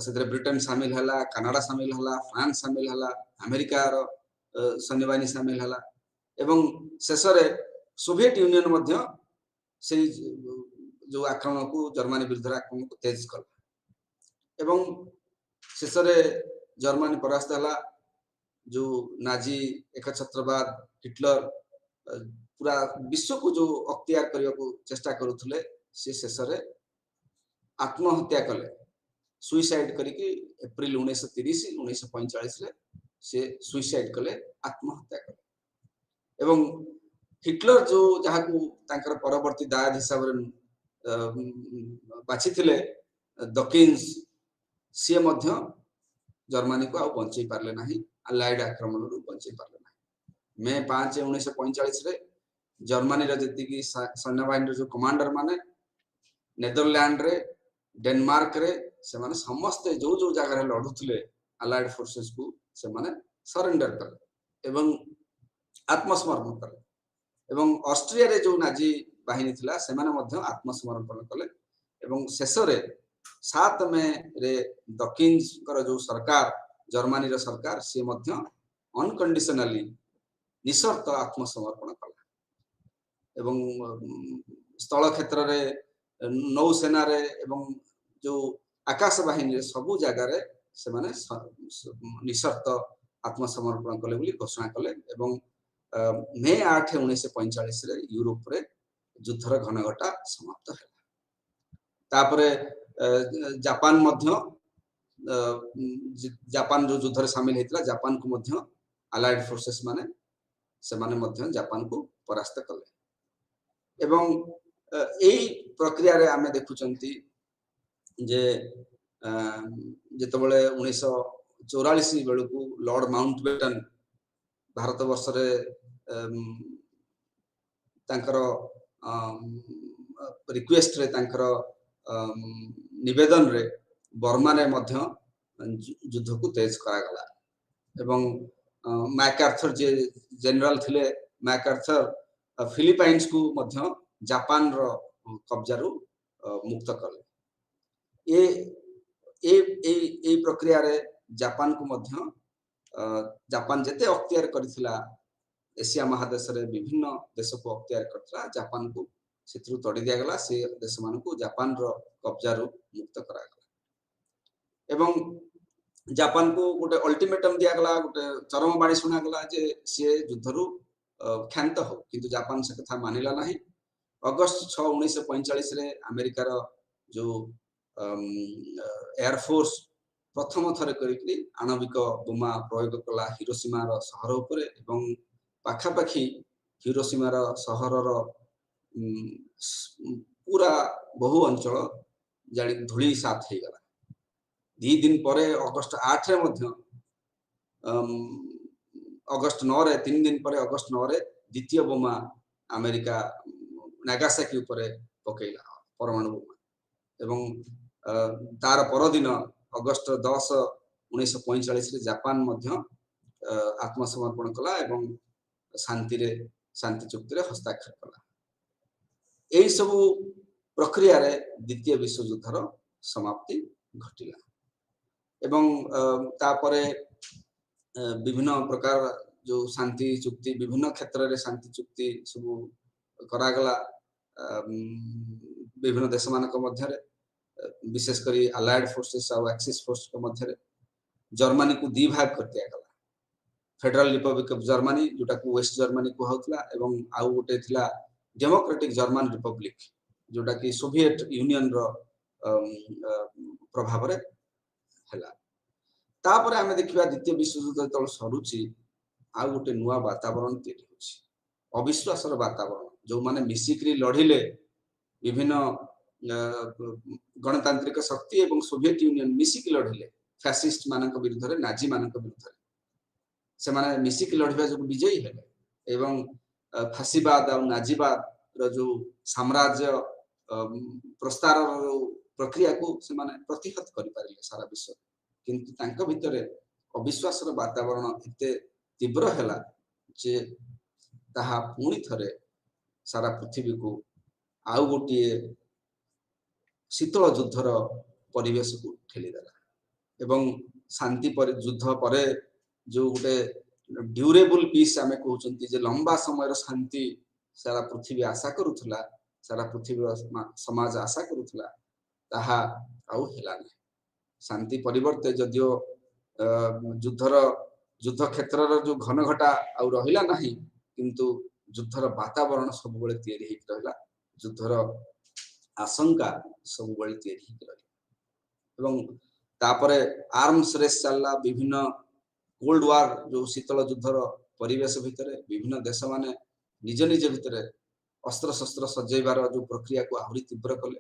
से ब्रिटेन शामिल हला कनाडा शामिल हला फ्रांस शामिल हला अमेरिका रो सैन्यबाहिनी शामिल हला एवं शेष रे सोवियत यूनियन मध्य से जो आक्रमण को जर्मनी विरुद्ध आक्रमण को तेज कला एवं शेष रे जर्मनी परास्त हला जो नाजी एकछत्रवाद हिटलर पूरा विश्व को जो अख्तियार करने को चेष्टा करुले से शेष में आत्महत्या कले सुइसाइड करके एप्रिल 1930 1945 रे से सुइसाइड कले आत्महत्या कले एवं हिटलर जो जहाँ को तांकर परवर्ती दायाद हिसाब रे बाछि थिले डकिन्स सी मध्य जर्मनी को आउ बंचई पारले नाही अलाइड आक्रमण रु बंचई पारले नाही मे 5 1945 रे जर्मनी रे जति की सैन्य बाहिनी जो कमांडर माने नेदरलैंड रे डेनमार्क रे से माने समस्त जो जो जगह रे लढुथले अलाइड फोर्सेस को से माने सरेंडर करले एवं आत्मसमर्पण करले एवं ऑस्ट्रिया रे जो नाजी बाहिनी थिला से माने मध्य आत्मसमर्पण करले एवं शेष रे 7 मे रे डकिन्स कर जो सरकार जर्मनी रो सरकार से मध्य अनकंडीशनली निशर्त आत्मसमर्पण कला एवं स्थल क्षेत्र रे नौसेना रे एवं जो आकाश बाहिनी रे सबु जगह रे से माने निशर्त आत्मसमर्पण कले बोली घोषणा कले एवं मे 8 1945 रे यूरोप रे युद्धर घनघटा समाप्त है तापरे जापान मध्य जापान जो युद्ध रे शामिल हेतला जापान को मध्य अलाइड फोर्सेस माने से माने मध्य जापान को परास्त कले एवं एई प्रक्रिया रे आमे देखुचंती जे जेतबळे 1944 बेलू लॉर्ड माउंटबेटन भारत वर्ष रे तांकर रिक्वेस्ट रे तांकर निवेदन रे बर्मा ने मध्य युद्ध को तेज करा गला एवं मैकार्थर जे जनरल थिले मैकार्थर फिलिपाइंस को मध्य जापान रो कब्जा रु मुक्त करले ए प्रक्रिया रे जापान को मध्य जापान जते अख्तियार करथिला एशिया महादेश रे विभिन्न देश को अख्तियार करथिला जापान को सेत्रु तोड़ी दिया गला से देश मान को जापान रो कब्जा रु मुक्त करा गला एवं जापान को गोटे अल्टीमेटम दिया गला गोटे चरम बाणी सुना गला जे से युद्ध रु क्षांत हो किंतु जापान से कथा मानिला नाही अगस्त 6 1945 रे अमेरिका रो जो एयर फोर्स प्रथम थरे करिकली आणविक बोमा प्रयोग कला हिरोशिमा रो शहर ऊपर एवं पाखा पाखी हिरोशिमा रो शहर रो पूरा बहु अंचल जाली धूली साथ हे गला 2 दिन परे अगस्त 8 रे मध्य अगस्त 9 रे 3 दिन परे अगस्त 9 रे द्वितीय बोमा अमेरिका नागासाकी ऊपर पकेला परमाणु बोमा एवं तार पर दिन अगस्त 10 1945 रे जापान मध्य आत्मसमर्पण कला एवं शांति चुक्ति रे हस्ताक्षर कला एई सब प्रक्रिया रे द्वितीय विश्व युद्धर समाप्ति घटिला एवं तापरे विभिन्न प्रकार जो शांति चुक्ति विभिन्न क्षेत्र रे शांति चुक्ति सब करा गला विभिन्न देश मानक मध्य रे विशेष करी अलाइड फोर्सेस और एक्सिस फोर्स के मध्य रे जर्मनी को दी भाग कर दिया गला फेडरल रिपब्लिक ऑफ जर्मनी जोटा को वेस्ट जर्मनी को होतला एवं आउ गोटे थिला डेमोक्रेटिक जर्मन रिपब्लिक जोटा कि सोवियत यूनियन रो प्रभाव रे हला तापर हमें देखिबा द्वितीय विश्व युद्ध तल सरुची आ गोटे नुवा वातावरण तैयारी होची अविश्वास रो वातावरण जो माने मिसिक्री लढिले विभिन्न गणतांत्रिक शक्ति एवं सोवियत यूनियन मिसिक लढिले फैसिस्ट मानक विरुद्ध रे नाजी मानक विरुद्ध रे से माने मिसिक लढिबा जो विजयी हेले एवं फासीवाद और नाजीवाद रो जो साम्राज्य प्रस्तार प्रक्रिया को से माने प्रतिहत करि पारिले सारा विश्व किंतु तांका भितरे अविश्वास रो वातावरण एते तीव्र हैला जे ताहा पुणी थरे सारा पृथ्वी को आउ गोटे शीतल युद्धर परिवेश को ठेली देला एवं शांति पर युद्ध परे जो गोटे ड्यूरेबल पीस आमे कहउचंती जे लंबा समय रो शांति सारा पृथ्वी आशा करूथला सारा पृथ्वी समाज आशा करूथला ताहा आउ हेला नै शांति परिवर्ते जदियो युद्धर युद्ध क्षेत्र जो घन घटा आउ रहिला नहीं किंतु युद्धर वातावरण सब बेले तैयारी होइक रहिला युद्धर आशंका सब बेले तैयारी होइक रहिला एवं तापरे आर्म्स रेस चलला विभिन्न कोल्ड वार जो शीतल युद्धर परिवेश भितरे विभिन्न देश माने निज निज भितरे अस्त्र शस्त्र सजेबार जो प्रक्रिया को आहुरी तीव्र कले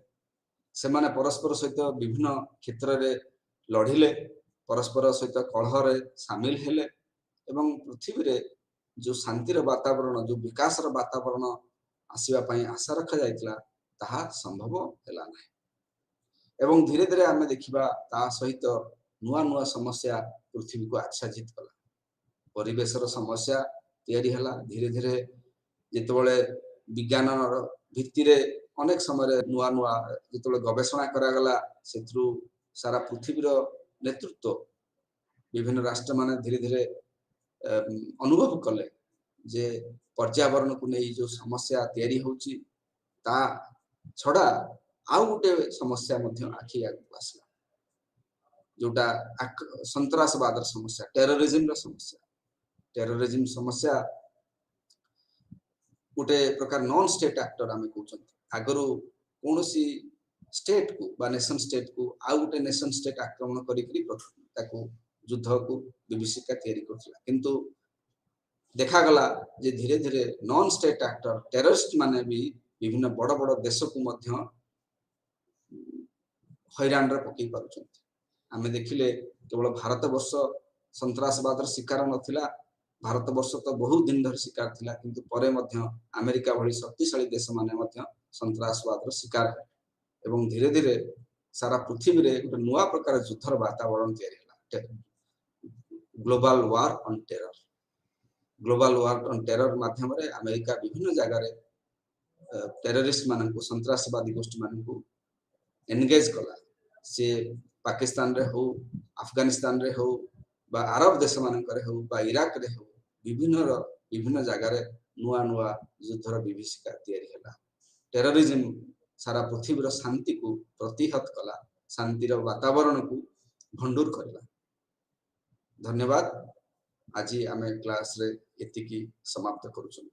से माने परस्पर सहित विभिन्न क्षेत्र रे लढिले परस्पर सहित कलह रे शामिल हेले एवं पृथ्वी रे जो शांतिर वातावरण जो विकासर वातावरण आसीबा पई आशा रखा जायतिला ताहा संभव हेला नै एवं धीरे धीरे आमे देखिबा ता सहित नुआ नुआ समस्या पृथ्वी को आच्छादित कला परिवेशर समस्या तैयारी हला धीरे धीरे जेतबेले विज्ञान भित्ति रे अनेक समय नुआ नुआ जेतबेले गवेषणा करा गला सेथरु सारा पृथ्वीर नेतृत्व विभिन्न राष्ट्र माने धीरे धीरे अनुभव कले जे पर्यावरण को नहीं जो समस्या तैयारी होची ता छड़ा आउ गुटे समस्या मध्य आखि आगु आसला जोटा संतरासवाद समस्या टेररिज्म समस्या गोटे प्रकार नॉन स्टेट एक्टर आमे कहउछन आगरु कोनोसी स्टेट को बा नेशन स्टेट को आउ गोटे नेशन स्टेट आक्रमण करी करी ताको युद्ध को विभीषिका तैयारी करथिला किंतु देखा गला जे धीरे धीरे नॉन स्टेट एक्टर टेररिस्ट माने भी विभिन्न बड़ बड़ देश को मध्य हैरान रे पकई पारुछन आमे देखिले केवल भारत वर्ष संतरासवाद शिकार नथिला भारत वर्ष तो बहुत दिन धर शिकार थिला किंतु परे मध्य अमेरिका भली शक्तिशाली देश माने मध्य संतरासवाद शिकार एवं धीरे धीरे सारा पृथ्वी रे एक नुआ प्रकार युद्धर वातावरण तैयारी हला ग्लोबल वार ऑन टेरर माध्यम रे अमेरिका विभिन्न जगह रे टेररिस्ट मानन को संतरासवादी गोष्ठी मानन को एंगेज कला से पाकिस्तान रे हो अफगानिस्तान रे हो बा अरब देश मानन करे हो बा इराक रे हो विभिन्न जगह रे नुआ नुआ युद्धर विभीषिका तैयारी हला टेररिज्म सारा पृथ्वीर शांति को प्रतिहत कला शांतिर वातावरण को भंडूर करला धन्यवाद आज आमे क्लास रे एतिकी समाप्त करूछन।